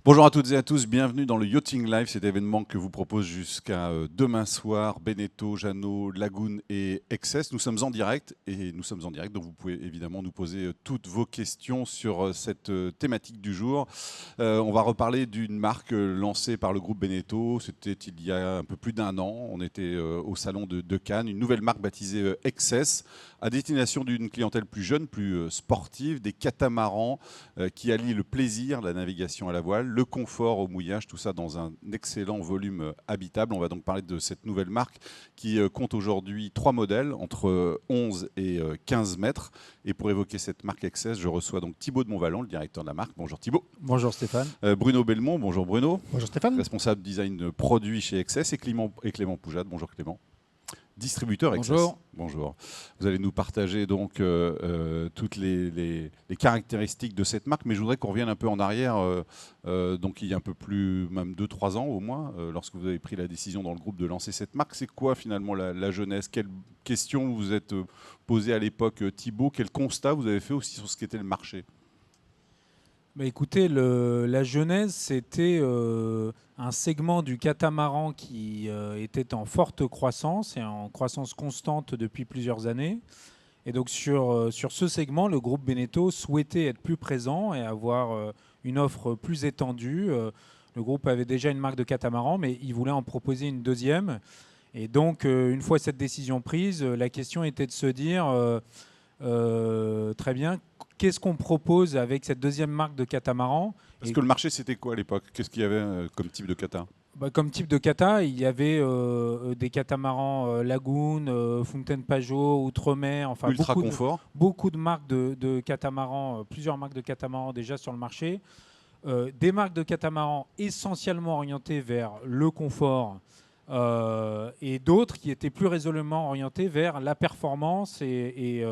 Bonjour à toutes et à tous, bienvenue dans le Yachting Live, cet événement que vous propose jusqu'à demain soir Beneteau, Jeannot, Lagoon et Excess. Nous sommes en direct donc vous pouvez évidemment nous poser toutes vos questions sur cette thématique du jour. On va reparler d'une marque lancée par le groupe Beneteau, c'était il y a un peu plus d'un an, on était au salon de Cannes, une nouvelle marque baptisée Excess, à destination d'une clientèle plus jeune, plus sportive, des catamarans qui allient le plaisir, la navigation à la voile, le confort au mouillage, tout ça dans un excellent volume habitable. On va donc parler de cette nouvelle marque qui compte aujourd'hui 3 modèles entre 11 et 15 mètres. Et pour évoquer cette marque Excess, je reçois donc Thibaut de Montvalon, le directeur de la marque. Bonjour Thibaut. Bonjour Stéphane. Bruno Belmont, bonjour Bruno. Bonjour Stéphane. Responsable design produit chez Excess et Clément Poujade, bonjour Clément. Distributeur Excess. Bonjour. Bonjour. Vous allez nous partager donc toutes les caractéristiques de cette marque, mais je voudrais qu'on revienne un peu en arrière, donc il y a un peu plus, même 2-3 ans au moins, lorsque vous avez pris la décision dans le groupe de lancer cette marque. C'est quoi finalement la jeunesse? Quelles questions vous êtes posées à l'époque, Thibaut? Quel constat vous avez fait aussi sur ce qu'était le marché? Bah écoutez, la genèse, c'était un segment du catamaran qui était en forte croissance et en croissance constante depuis plusieurs années. Et donc sur ce segment, le groupe Beneteau souhaitait être plus présent et avoir une offre plus étendue. Le groupe avait déjà une marque de catamaran, mais il voulait en proposer une deuxième. Et donc, une fois cette décision prise, la question était de se dire, très bien, qu'est-ce qu'on propose avec cette deuxième marque de catamaran? Parce que le marché, c'était quoi à l'époque? Qu'est-ce qu'il y avait comme type de cata? Comme type de cata, il y avait des catamarans Lagoon, Fontaine Pajot, Outremer, enfin ultra confort. Beaucoup de marques de catamarans, plusieurs marques de catamarans déjà sur le marché. Des marques de catamarans essentiellement orientées vers le confort et d'autres qui étaient plus résolument orientées vers la performance et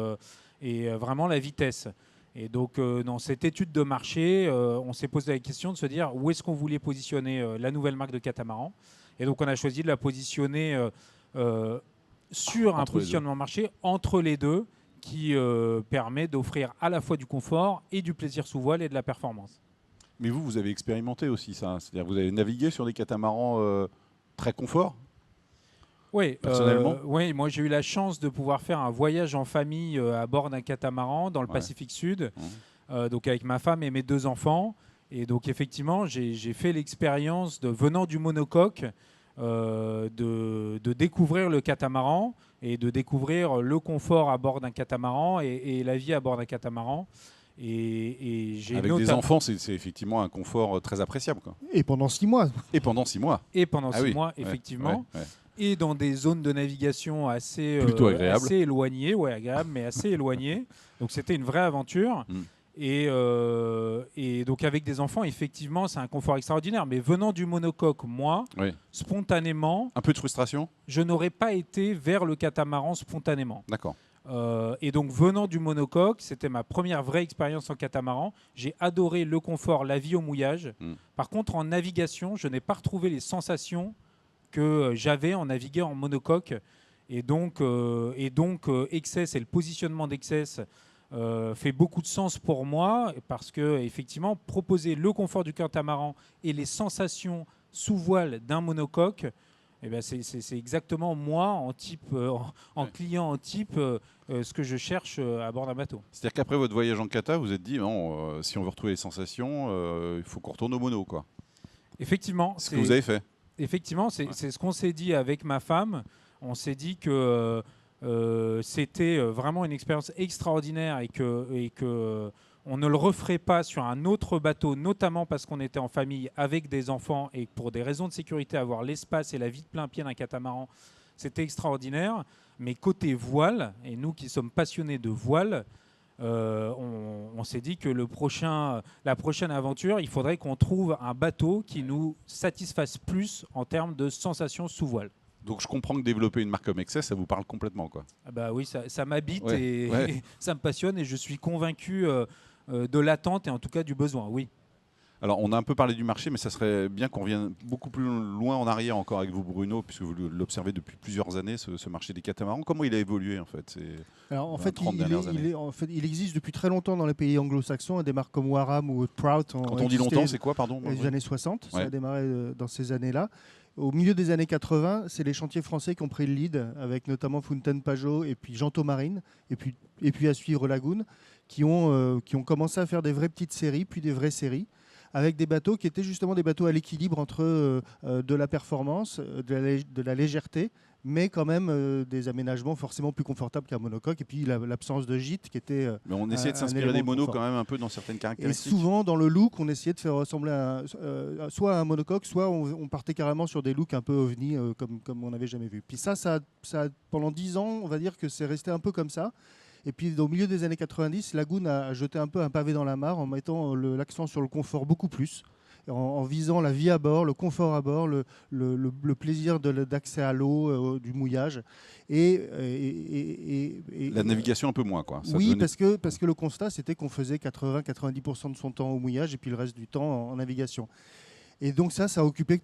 vraiment la vitesse. Et donc, dans cette étude de marché, on s'est posé la question de se dire où est-ce qu'on voulait positionner la nouvelle marque de catamaran. Et donc, on a choisi de la positionner sur un positionnement marché entre les deux qui permet d'offrir à la fois du confort et du plaisir sous voile et de la performance. Mais vous avez expérimenté aussi ça. C'est-à-dire vous avez navigué sur des catamarans très confort? Oui, personnellement. Oui, moi j'ai eu la chance de pouvoir faire un voyage en famille à bord d'un catamaran dans le Pacifique Sud, donc avec ma femme et mes 2 enfants. Et donc effectivement, j'ai fait l'expérience de venant du monocoque de découvrir le catamaran et de découvrir le confort à bord d'un catamaran et la vie à bord d'un catamaran. Avec des enfants, c'est effectivement un confort très appréciable, quoi. Et pendant 6 mois. Et pendant 6 mois. Et pendant 6 mois, effectivement. Ouais. Et dans des zones de navigation assez, plutôt agréables. Assez éloignées, agréables, mais assez éloignées. Donc c'était une vraie aventure. Et donc avec des enfants, effectivement, c'est un confort extraordinaire. Mais venant du monocoque, moi, spontanément... Un peu de frustration? Je n'aurais pas été vers le catamaran spontanément. D'accord. Et donc venant du monocoque, c'était ma première vraie expérience en catamaran. J'ai adoré le confort, la vie au mouillage. Par contre, en navigation, je n'ai pas retrouvé les sensations que j'avais en naviguant en monocoque. Et donc Excess et le positionnement d'Excess fait beaucoup de sens pour moi parce que effectivement, proposer le confort du catamaran et les sensations sous voile d'un monocoque, eh ben c'est exactement moi en client en type ce que je cherche à bord d'un bateau. C'est-à-dire qu'après votre voyage en cata, vous vous êtes dit non, si on veut retrouver les sensations, il faut qu'on retourne au mono, quoi. Effectivement. C'est ce que vous avez fait. Effectivement, c'est ce qu'on s'est dit avec ma femme. On s'est dit que c'était vraiment une expérience extraordinaire et que on ne le referait pas sur un autre bateau, notamment parce qu'on était en famille avec des enfants et pour des raisons de sécurité, avoir l'espace et la vie de plein pied d'un catamaran, c'était extraordinaire. Mais côté voile, et nous qui sommes passionnés de voile, on s'est dit que la prochaine aventure, il faudrait qu'on trouve un bateau qui nous satisfasse plus en termes de sensations sous voile. Donc je comprends que développer une marque comme Excess, ça vous parle complètement, quoi. Ah bah oui, ça m'habite et ça me passionne et je suis convaincu de l'attente et en tout cas du besoin, oui. Alors, on a un peu parlé du marché, mais ça serait bien qu'on revienne beaucoup plus loin en arrière encore avec vous, Bruno, puisque vous l'observez depuis plusieurs années, ce marché des catamarans. Comment il a évolué, en fait, Alors, en dans les fait, 30 dernières années? il existe depuis très longtemps dans les pays anglo-saxons. Des marques comme Warham ou Prout ont Quand on dit existé longtemps, c'est quoi, pardon? dans les années 60. Ça Ouais. a démarré dans ces années-là. Au milieu des années 80, c'est les chantiers français qui ont pris le lead, avec notamment Fountaine Pajot et puis Jean Marine, et puis à suivre Lagoon, qui ont commencé à faire des vraies petites séries, puis des vraies séries, avec des bateaux qui étaient justement des bateaux à l'équilibre entre de la performance, de la légèreté, mais quand même des aménagements forcément plus confortables qu'un monocoque, et puis l'absence de gîte qui était Mais on essayait de un s'inspirer élément des de monos confort. quand même un peu dans certaines Et caractéristiques. souvent, dans le look, on essayait de faire ressembler soit à un monocoque, soit on partait carrément sur des looks un peu ovni, comme on n'avait jamais vu. Puis pendant 10 ans, on va dire que c'est resté un peu comme ça. Et puis, au milieu des années 90, Lagoon a jeté un peu un pavé dans la mare en mettant l'accent sur le confort beaucoup plus, en visant la vie à bord, le confort à bord, le plaisir d'accès à l'eau, du mouillage. La navigation un peu moins, quoi. Ça Oui, devenait- parce que le constat, c'était qu'on faisait 80-90% de son temps au mouillage et puis le reste du temps en navigation. Et donc ça a occupé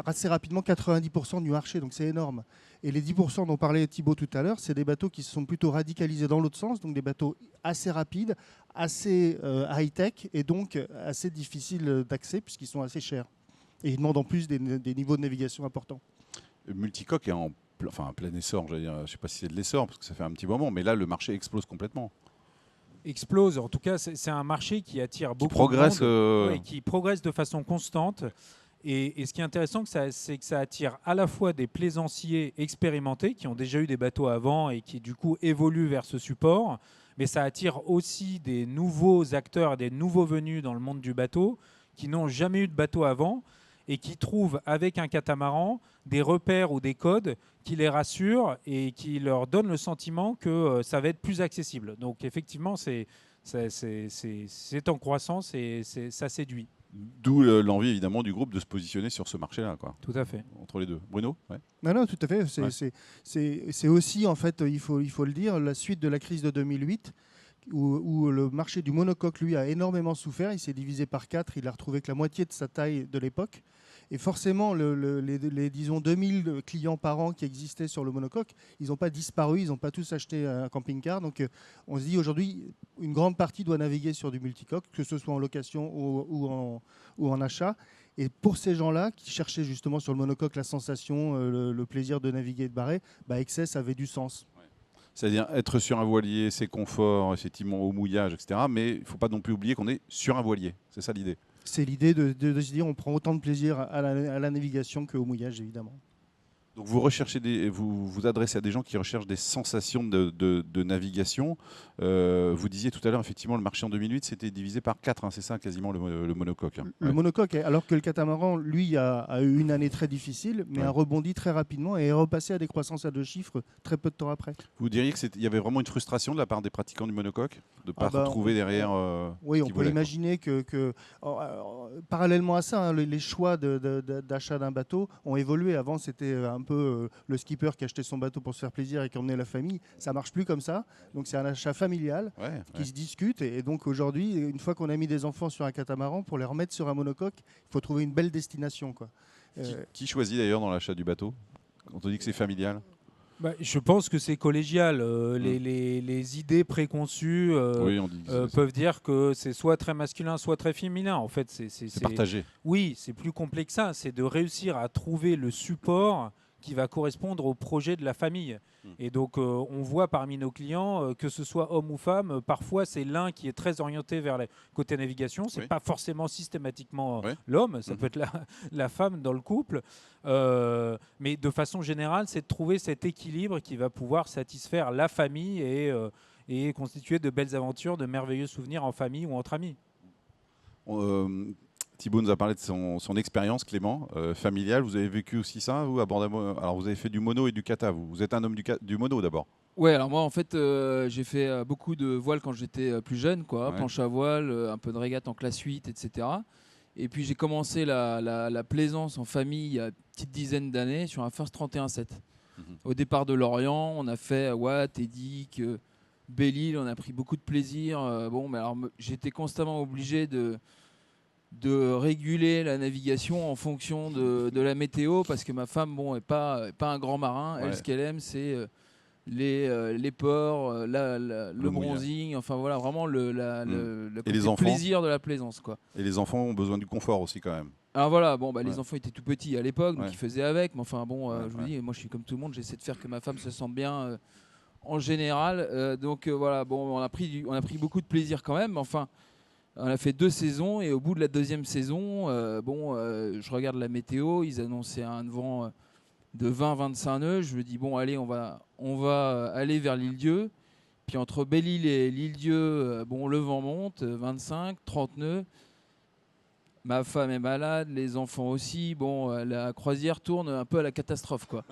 assez rapidement 90% du marché, donc c'est énorme. Et les 10% dont parlait Thibaut tout à l'heure, c'est des bateaux qui se sont plutôt radicalisés dans l'autre sens, donc des bateaux assez rapides, assez high-tech et donc assez difficiles d'accès puisqu'ils sont assez chers. Et ils demandent en plus des niveaux de navigation importants. Multicoque est en plein essor, j'allais dire. Je ne sais pas si c'est de l'essor, parce que ça fait un petit moment, mais là, le marché explose complètement. Explose. En tout cas, c'est un marché qui attire Qui beaucoup progresse. de monde, ouais, qui progresse de façon constante. Et ce qui est intéressant, c'est que ça attire à la fois des plaisanciers expérimentés qui ont déjà eu des bateaux avant et qui du coup évoluent vers ce support, mais ça attire aussi des nouveaux acteurs, des nouveaux venus dans le monde du bateau qui n'ont jamais eu de bateau avant et qui trouvent avec un catamaran des repères ou des codes qui les rassurent et qui leur donnent le sentiment que ça va être plus accessible. Donc effectivement, c'est en croissance et ça séduit. D'où l'envie, évidemment, du groupe de se positionner sur ce marché-là, quoi. Tout à fait. Entre les deux. Bruno? Ouais. Non, tout à fait. Ouais. C'est aussi, en fait, il faut le dire, la suite de la crise de 2008, où le marché du monocoque, lui, a énormément souffert. Il s'est divisé par 4. Il a retrouvé que la moitié de sa taille de l'époque. Et forcément, disons, 2000 clients par an qui existaient sur le monocoque, ils n'ont pas disparu, ils n'ont pas tous acheté un camping-car. Donc, on se dit aujourd'hui, une grande partie doit naviguer sur du multicoque, que ce soit en location ou en achat. Et pour ces gens-là, qui cherchaient justement sur le monocoque la sensation, le plaisir de naviguer et de barrer, Excess avait du sens. C'est-à-dire être sur un voilier, c'est confort, effectivement, au mouillage, etc. Mais il ne faut pas non plus oublier qu'on est sur un voilier. C'est ça l'idée. C'est l'idée de se dire on prend autant de plaisir à la navigation qu'au mouillage, évidemment. Donc vous recherchez vous adressez à des gens qui recherchent des sensations de navigation. Vous disiez tout à l'heure, effectivement, le marché en 2008, c'était divisé par 4, hein, c'est ça, quasiment, le monocoque. Hein. Le monocoque, alors que le catamaran, lui, a eu une année très difficile, mais a rebondi très rapidement et est repassé à des croissances à 2 chiffres très peu de temps après. Vous diriez qu'il y avait vraiment une frustration de la part des pratiquants du monocoque de ne pas retrouver derrière... oui, on peut imaginer que parallèlement à ça, hein, les choix d'achat d'un bateau ont évolué. Avant, c'était un peu le skipper qui achetait son bateau pour se faire plaisir et qui emmenait la famille. Ça marche plus comme ça. Donc c'est un achat familial qui se discute. Et donc aujourd'hui, une fois qu'on a mis des enfants sur un catamaran, pour les remettre sur un monocoque, il faut trouver une belle destination, quoi. Qui choisit d'ailleurs dans l'achat du bateau quand on dit que c'est familial? Je pense que c'est collégial. Les idées préconçues peuvent dire que c'est soit très masculin, soit très féminin. En fait, c'est partagé. Oui, c'est plus complexe que ça. C'est de réussir à trouver le support qui va correspondre au projet de la famille. Et donc, on voit parmi nos clients, que ce soit homme ou femme, parfois c'est l'un qui est très orienté vers le côté navigation. C'est pas forcément systématiquement l'homme, ça peut être la femme dans le couple. Mais de façon générale, c'est de trouver cet équilibre qui va pouvoir satisfaire la famille et constituer de belles aventures, de merveilleux souvenirs en famille ou entre amis. Thibaut nous a parlé de son expérience, Clément, familiale. Vous avez vécu aussi ça, vous, à bord d'un mono? Alors, vous avez fait du mono et du kata. Vous êtes un homme du mono d'abord. Ouais, alors moi, en fait, j'ai fait beaucoup de voile quand j'étais plus jeune, quoi. Planche à voile, un peu de régate en classe 8, etc. Et puis, j'ai commencé la plaisance en famille il y a une petite dizaine d'années sur un First 31-7. Au départ de Lorient, on a fait Watt, Edic, Belle-Île, on a pris beaucoup de plaisir. Mais alors, j'étais constamment obligé de de réguler la navigation en fonction de la météo, parce que ma femme est pas un grand marin. Elle, ce qu'elle aime, c'est les ports, le bronzing, enfin voilà, vraiment le côté plaisir de la plaisance, quoi. Et les enfants ont besoin du confort aussi quand même. Alors voilà, les enfants étaient tout petits à l'époque, donc ils faisaient avec, mais enfin je vous dis, moi je suis comme tout le monde, j'essaie de faire que ma femme se sente bien en général, donc voilà, on a pris beaucoup de plaisir quand même, mais enfin on a fait 2 saisons et au bout de la 2e saison, je regarde la météo, ils annonçaient un vent de 20-25 nœuds. Je me dis bon allez, on va aller vers l'île-Dieu. Puis entre Belle-Île et l'île-Dieu, le vent monte, 25-30 nœuds. Ma femme est malade, les enfants aussi. La croisière tourne un peu à la catastrophe, quoi.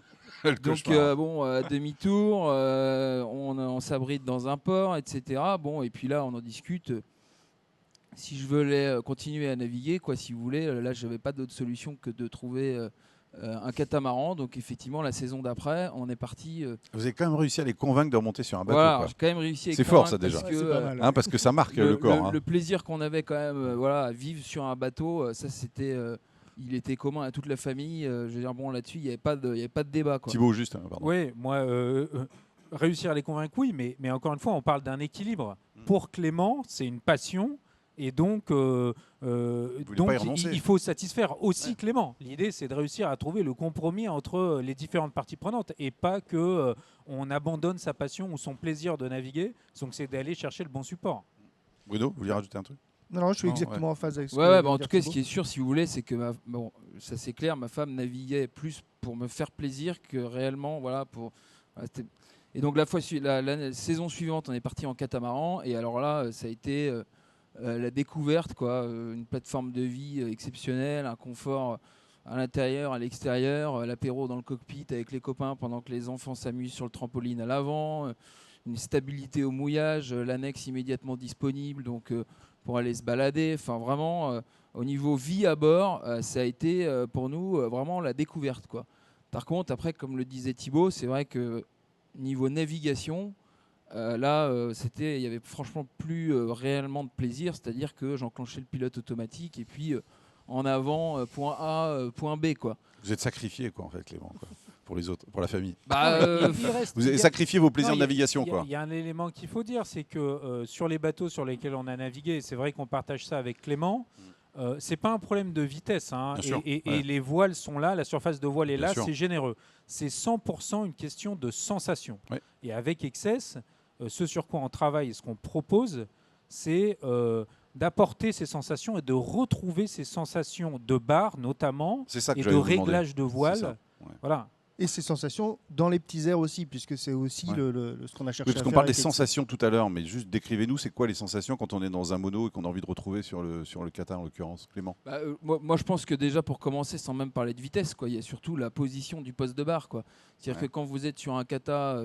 Donc demi-tour, on s'abrite dans un port, etc. Et puis là on en discute. Si je voulais continuer à naviguer, quoi, si vous voulez, là je n'avais pas d'autre solution que de trouver un catamaran. Donc effectivement, la saison d'après, on est parti. Vous avez quand même réussi à les convaincre de remonter sur un bateau. Voilà, j'ai quand même réussi à les C'est fort ça déjà. Parce que ça marque le corps. Le plaisir qu'on avait quand même, à vivre sur un bateau, ça c'était, il était commun à toute la famille. Je veux dire, là-dessus, il n'y avait pas de débat, quoi. Thibaut, juste. Pardon. Oui, moi, réussir à les convaincre, oui, mais encore une fois, on parle d'un équilibre. Pour Clément, c'est une passion. Et donc, il faut satisfaire aussi Clément. L'idée, c'est de réussir à trouver le compromis entre les différentes parties prenantes et pas que on abandonne sa passion ou son plaisir de naviguer. Donc, c'est d'aller chercher le bon support. Bruno, vous voulez rajouter un truc ? Non, je suis exactement en phase avec ce que en tout cas, ce qui est sûr, si vous voulez, c'est que ça c'est clair, ma femme naviguait plus pour me faire plaisir que réellement, et donc la saison suivante, on est parti en catamaran, et alors là, ça a été la découverte, quoi, une plateforme de vie exceptionnelle, un confort à l'intérieur, à l'extérieur, l'apéro dans le cockpit avec les copains pendant que les enfants s'amusent sur le trampoline à l'avant, une stabilité au mouillage, l'annexe immédiatement disponible, donc pour aller se balader. Enfin vraiment, au niveau vie à bord, ça a été pour nous vraiment la découverte, quoi. Par contre, après, comme le disait Thibaut, c'est vrai que niveau navigation, il y avait franchement plus réellement de plaisir, c'est-à-dire que j'enclenchais le pilote automatique et puis en avant, point A, point B, quoi. Vous êtes sacrifié, quoi, en fait, Clément, quoi, pour les autres, pour la famille. Vous avez sacrifié vos plaisirs de navigation, quoi. Il y a un élément qu'il faut dire, c'est que sur les bateaux sur lesquels on a navigué, c'est vrai qu'on partage ça avec Clément. C'est pas un problème de vitesse, hein, et les voiles sont là, la surface de voile est là, c'est généreux. C'est 100% une question de sensation. Ouais. Et avec Excess, ce sur quoi on travaille et ce qu'on propose, c'est d'apporter ces sensations et de retrouver ces sensations de barre notamment, et de réglage de voile. Ouais. Voilà. Et ces sensations dans les petits airs aussi, puisque c'est aussi ce qu'on a cherché à faire. Parce qu'on parle des sensations tout à l'heure, mais juste décrivez-nous, c'est quoi les sensations quand on est dans un mono et qu'on a envie de retrouver sur le kata en l'occurrence, Clément? Moi, je pense que déjà pour commencer, sans même parler de vitesse, quoi, il y a surtout la position du poste de barre, quoi. C'est-à-dire que quand vous êtes sur un kata,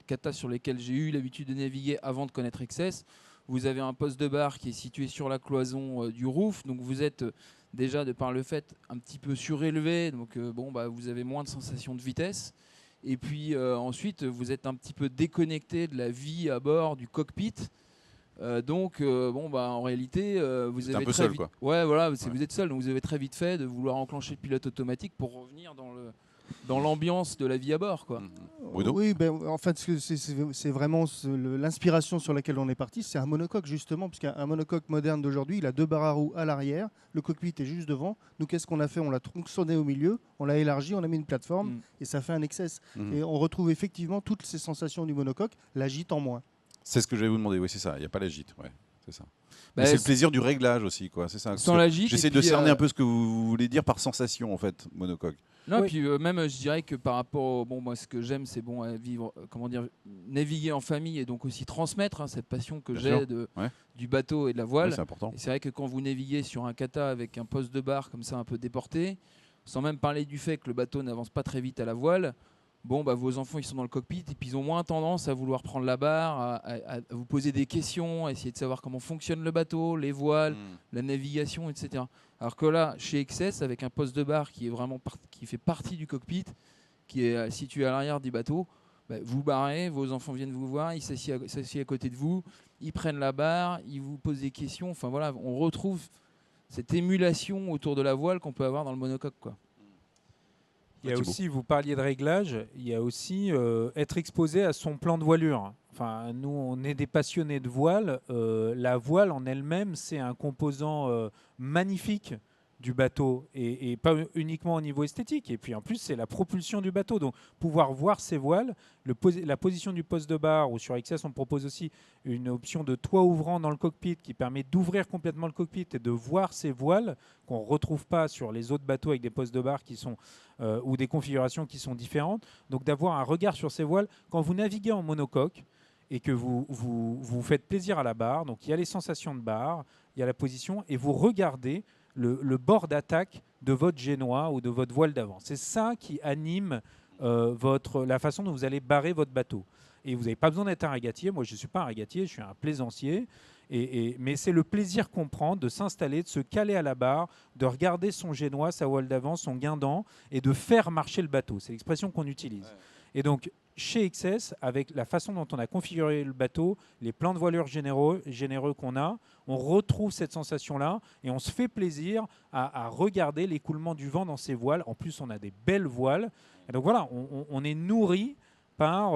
kata sur lesquels j'ai eu l'habitude de naviguer avant de connaître Excess, vous avez un poste de barre qui est situé sur la cloison du roof, donc vous êtes déjà de par le fait un petit peu surélevé, donc vous avez moins de sensation de vitesse. Et puis ensuite, vous êtes un petit peu déconnecté de la vie à bord du cockpit. En réalité, vous avez très vite. Quoi. Ouais, voilà, vous êtes seul, donc vous avez très vite fait de vouloir enclencher le pilote automatique pour revenir dans l'ambiance de la vie à bord, quoi. Oui, en fait, c'est vraiment l'inspiration sur laquelle on est parti. C'est un monocoque, justement, puisqu'un monocoque moderne d'aujourd'hui, il a 2 barres à roues à l'arrière, le cockpit est juste devant. Nous, qu'est-ce qu'on a fait? On l'a tronçonné au milieu, on l'a élargi, on a mis une plateforme, et ça fait un Excess. Et on retrouve effectivement toutes ces sensations du monocoque, la gîte en moins. C'est ce que je vais vous demander, oui, c'est ça, il n'y a pas la gîte, ouais, c'est ça. C'est le plaisir du réglage aussi, quoi. C'est ça. Sans la gîte. J'essaie de cerner un peu ce que vous voulez dire par sensation, en fait, monocoque. Non, puis même je dirais que par rapport moi ce que j'aime, c'est vivre, naviguer en famille et donc aussi transmettre cette passion que j'ai du bateau et de la voile. Oui, c'est important. Et c'est vrai que quand vous naviguez sur un kata avec un poste de barre comme ça un peu déporté, sans même parler du fait que le bateau n'avance pas très vite à la voile, vos enfants ils sont dans le cockpit et puis ils ont moins tendance à vouloir prendre la barre, à vous poser des questions, à essayer de savoir comment fonctionne le bateau, les voiles, la navigation, etc. Alors que là, chez Excess, avec un poste de barre qui est vraiment qui fait partie du cockpit, qui est situé à l'arrière du bateau, vous barrez, vos enfants viennent vous voir, ils s'assiedent à côté de vous, ils prennent la barre, ils vous posent des questions. Enfin voilà, on retrouve cette émulation autour de la voile qu'on peut avoir dans le monocoque, quoi. Il y a Thibaut. aussi, vous parliez de réglage, il y a aussi être exposé à son plan de voilure. Enfin, nous, on est des passionnés de voile. La voile en elle-même, c'est un composant magnifique du bateau et pas uniquement au niveau esthétique. Et puis en plus, c'est la propulsion du bateau. Donc, pouvoir voir ces voiles, la position du poste de barre, ou sur XS, on propose aussi une option de toit ouvrant dans le cockpit qui permet d'ouvrir complètement le cockpit et de voir ces voiles qu'on ne retrouve pas sur les autres bateaux avec des postes de barre qui sont ou des configurations qui sont différentes. Donc d'avoir un regard sur ces voiles quand vous naviguez en monocoque et que vous faites plaisir à la barre. Donc il y a les sensations de barre, il y a la position et vous regardez le bord d'attaque de votre génois ou de votre voile d'avant. C'est ça qui anime la façon dont vous allez barrer votre bateau. Et vous n'avez pas besoin d'être un régatier. Moi, je ne suis pas un régatier, je suis un plaisancier. Mais c'est le plaisir qu'on prend de s'installer, de se caler à la barre, de regarder son génois, sa voile d'avant, son guindant, et de faire marcher le bateau. C'est l'expression qu'on utilise. Ouais. Et donc, chez XS, avec la façon dont on a configuré le bateau, les plans de voilure généreux qu'on a, on retrouve cette sensation-là et on se fait plaisir à regarder l'écoulement du vent dans ces voiles. En plus, on a des belles voiles. Et donc voilà, on est nourri par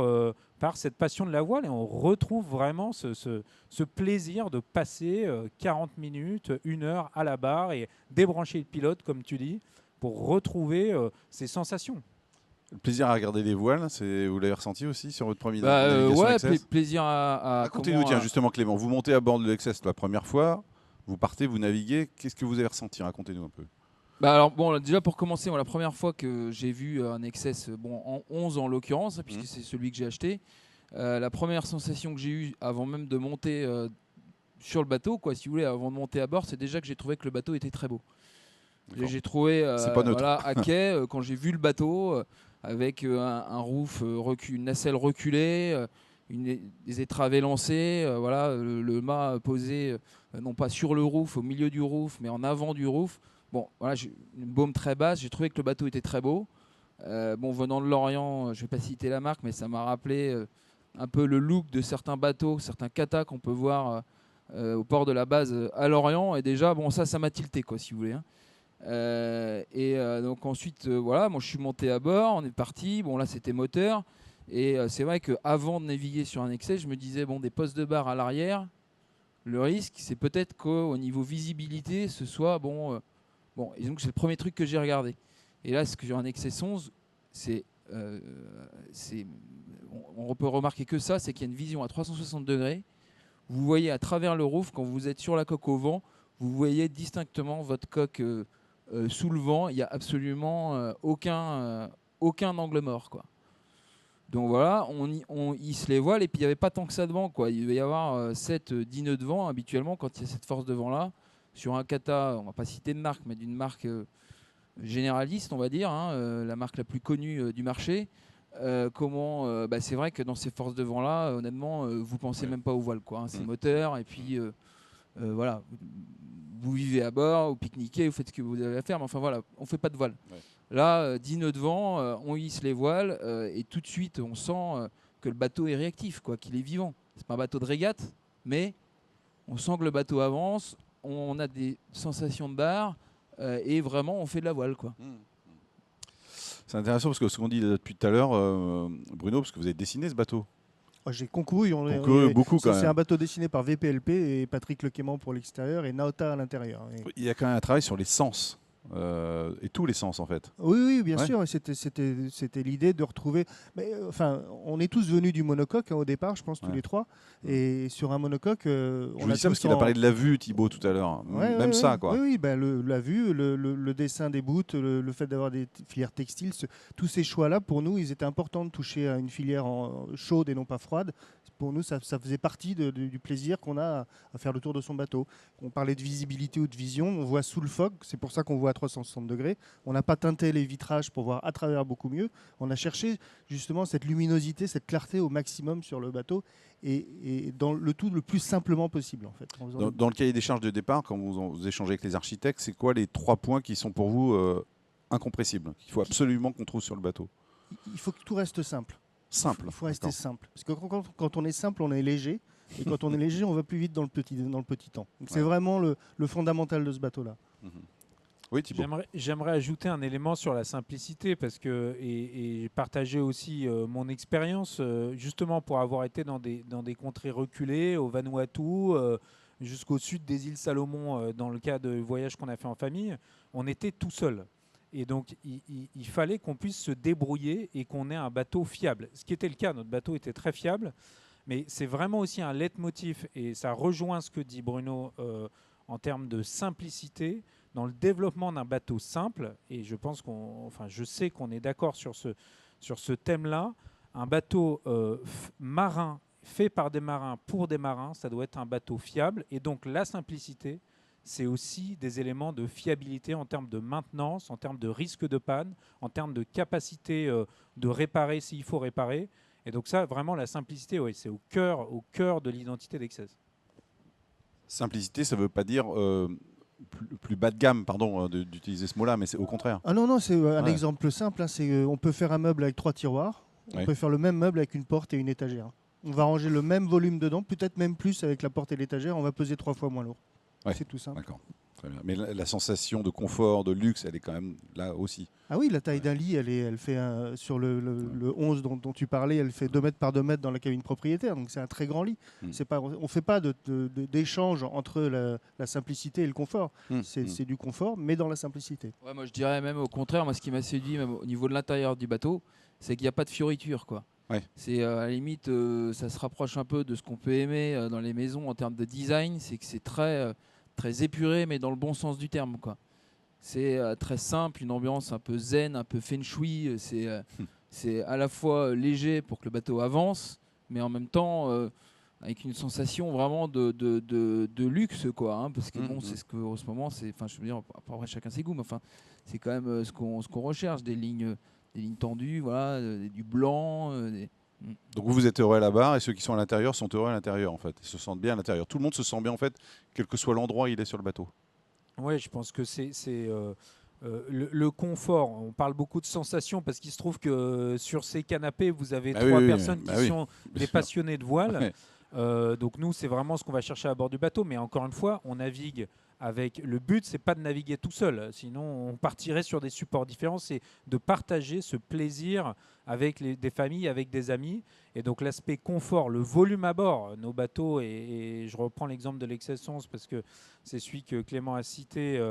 cette passion de la voile et on retrouve vraiment ce plaisir de passer 40 minutes, 1 heure à la barre et débrancher le pilote, comme tu dis, pour retrouver ces sensations. Le plaisir à regarder les voiles, vous l'avez ressenti aussi sur votre première navigation ouais, XS? plaisir à Racontez-nous, tiens, justement, Clément, vous montez à bord de l'XS la première fois, vous partez, vous naviguez, qu'est-ce que vous avez ressenti? Racontez-nous un peu. Alors bon, déjà pour commencer, la première fois que j'ai vu un XS, en 11 en l'occurrence, puisque c'est celui que j'ai acheté, la première sensation que j'ai eue avant même de monter sur le bateau, quoi, si vous voulez, avant de monter à bord, c'est déjà que j'ai trouvé que le bateau était très beau. J'ai trouvé à quai, quand j'ai vu le bateau, avec un roof une nacelle reculée, des étraves élancées, le mât posé non pas sur le roof, au milieu du roof, mais en avant du roof. Bon, voilà, une baume très basse, j'ai trouvé que le bateau était très beau. Venant de Lorient, je ne vais pas citer la marque, mais ça m'a rappelé un peu le look de certains bateaux, certains katas qu'on peut voir au port de la base à Lorient. Et déjà, ça m'a tilté, quoi, si vous voulez. Donc ensuite, moi je suis monté à bord, on est parti. Bon, là, c'était moteur. Et c'est vrai qu'avant de naviguer sur un XS, je me disais, des postes de barre à l'arrière, le risque, c'est peut-être qu'au niveau visibilité, ce soit et donc c'est le premier truc que j'ai regardé. Et là, ce que j'ai un XS11, on peut remarquer que ça, c'est qu'il y a une vision à 360 degrés. Vous voyez à travers le roof, quand vous êtes sur la coque au vent, vous voyez distinctement votre coque sous le vent. Il n'y a absolument aucun angle mort, quoi. Donc voilà, on hisse les voiles et puis il n'y avait pas tant que ça de vent, quoi. Il devait y avoir 7-10 nœuds de vent habituellement quand il y a cette force de vent-là. Sur un kata, on ne va pas citer de marque, mais d'une marque généraliste, on va dire, la marque la plus connue du marché. C'est vrai que dans ces forces de vent-là, honnêtement, vous ne pensez même pas aux voiles, quoi. C'est moteur et puis voilà, vous vivez à bord, vous pique-niquez, vous faites ce que vous avez à faire, mais enfin voilà, on ne fait pas de voile. Ouais. Là, 10 nœuds de vent, on hisse les voiles et tout de suite, on sent que le bateau est réactif, quoi, qu'il est vivant. C'est pas un bateau de régate, mais on sent que le bateau avance, on a des sensations de barre et vraiment, on fait de la voile, quoi. C'est intéressant parce que ce qu'on dit depuis tout à l'heure, Bruno, parce que vous avez dessiné ce bateau. J'ai concouru, beaucoup quand même. C'est un bateau dessiné par VPLP et Patrick Lequément pour l'extérieur et Naota à l'intérieur. Il y a quand même un travail sur les sens. Et tous les sens en fait. Oui, bien sûr. C'était l'idée de retrouver. Mais on est tous venus du monocoque au départ, je pense tous les trois. Et sur un monocoque, je vous dis ça parce qu'il a parlé de la vue, Thibaut, tout à l'heure. Quoi. Oui, la vue, le dessin des bouts, le fait d'avoir des filières textiles, tous ces choix-là, pour nous, ils étaient importants de toucher à une filière chaude et non pas froide. Pour nous, ça faisait partie du plaisir qu'on a à faire le tour de son bateau. On parlait de visibilité ou de vision, on voit sous le fog, c'est pour ça qu'on voit à 360 degrés. On n'a pas teinté les vitrages pour voir à travers beaucoup mieux. On a cherché justement cette luminosité, cette clarté au maximum sur le bateau et dans le tout le plus simplement possible en fait. Dans le cahier des charges de départ, quand vous échangez avec les architectes, c'est quoi les 3 points qui sont pour vous incompressibles, qu'il faut absolument qu'on trouve sur le bateau? Il faut que tout reste simple. Simple. Il faut rester simple. Parce que quand on est simple, on est léger. Et quand on est léger, on va plus vite dans le petit temps. C'est Ouais. vraiment le fondamental de ce bateau-là. Oui, Thibaut. J'aimerais ajouter un élément sur la simplicité parce que, et partager aussi mon expérience, justement pour avoir été dans des contrées reculées, au Vanuatu, jusqu'au sud des îles Salomon, dans le cas de voyages qu'on a fait en famille, on était tout seul. Et donc, il fallait qu'on puisse se débrouiller et qu'on ait un bateau fiable. Ce qui était le cas, notre bateau était très fiable, mais c'est vraiment aussi un leitmotiv, et ça rejoint ce que dit Bruno en termes de simplicité, dans le développement d'un bateau simple, et je pense je sais qu'on est d'accord sur ce thème-là. Un bateau marin fait par des marins pour des marins, ça doit être un bateau fiable, et donc la simplicité, c'est aussi des éléments de fiabilité en termes de maintenance, en termes de risque de panne, en termes de capacité de réparer s'il faut réparer. Et donc ça, vraiment, la simplicité, oui, c'est au cœur de l'identité d'Excess. Simplicité, ça ne veut pas dire plus bas de gamme, pardon d'utiliser ce mot-là, mais c'est au contraire. Ah non, c'est un Ouais. exemple simple. On peut faire un meuble avec 3 tiroirs. On Ouais. peut faire le même meuble avec une porte et une étagère. On va ranger le même volume dedans, peut-être même plus avec la porte et l'étagère. On va peser 3 fois moins lourd. Ouais. C'est tout simple. D'accord. Très bien. Mais la sensation de confort, de luxe, elle est quand même là aussi. Ah oui, la taille d'un lit, elle fait sur le 11 dont tu parlais, elle fait 2 mètres par 2 mètres dans la cabine propriétaire. Donc c'est un très grand lit. On ne fait pas d'échange entre la simplicité et le confort. C'est du confort, mais dans la simplicité. Ouais, moi je dirais même au contraire, moi ce qui m'a séduit même au niveau de l'intérieur du bateau, c'est qu'il n'y a pas de fioriture, quoi. Ouais. C'est à la limite, ça se rapproche un peu de ce qu'on peut aimer dans les maisons en termes de design, c'est que c'est très épuré, mais dans le bon sens du terme, quoi. C'est très simple, une ambiance un peu zen, un peu feng shui. C'est à la fois léger pour que le bateau avance, mais en même temps avec une sensation vraiment de luxe, quoi. Hein, parce que bon, c'est ce qu'en ce moment, je veux dire, après chacun ses goûts, mais enfin, c'est quand même ce qu'on recherche, des lignes tendues, voilà, du blanc. Donc vous êtes heureux à la barre et ceux qui sont à l'intérieur sont heureux à l'intérieur en fait. Ils se sentent bien à l'intérieur. Tout le monde se sent bien en fait, quel que soit l'endroit où il est sur le bateau. Oui, je pense que c'est le confort. On parle beaucoup de sensations parce qu'il se trouve que sur ces canapés, vous avez trois personnes qui sont des passionnés de voile. Ouais. Donc nous, c'est vraiment ce qu'on va chercher à bord du bateau. Mais encore une fois, on navigue avec... Le but, c'est pas de naviguer tout seul. Sinon, on partirait sur des supports différents. C'est de partager ce plaisir avec des familles, avec des amis. Et donc l'aspect confort, le volume à bord, nos bateaux, et je reprends l'exemple de l'Excess 11 parce que c'est celui que Clément a cité,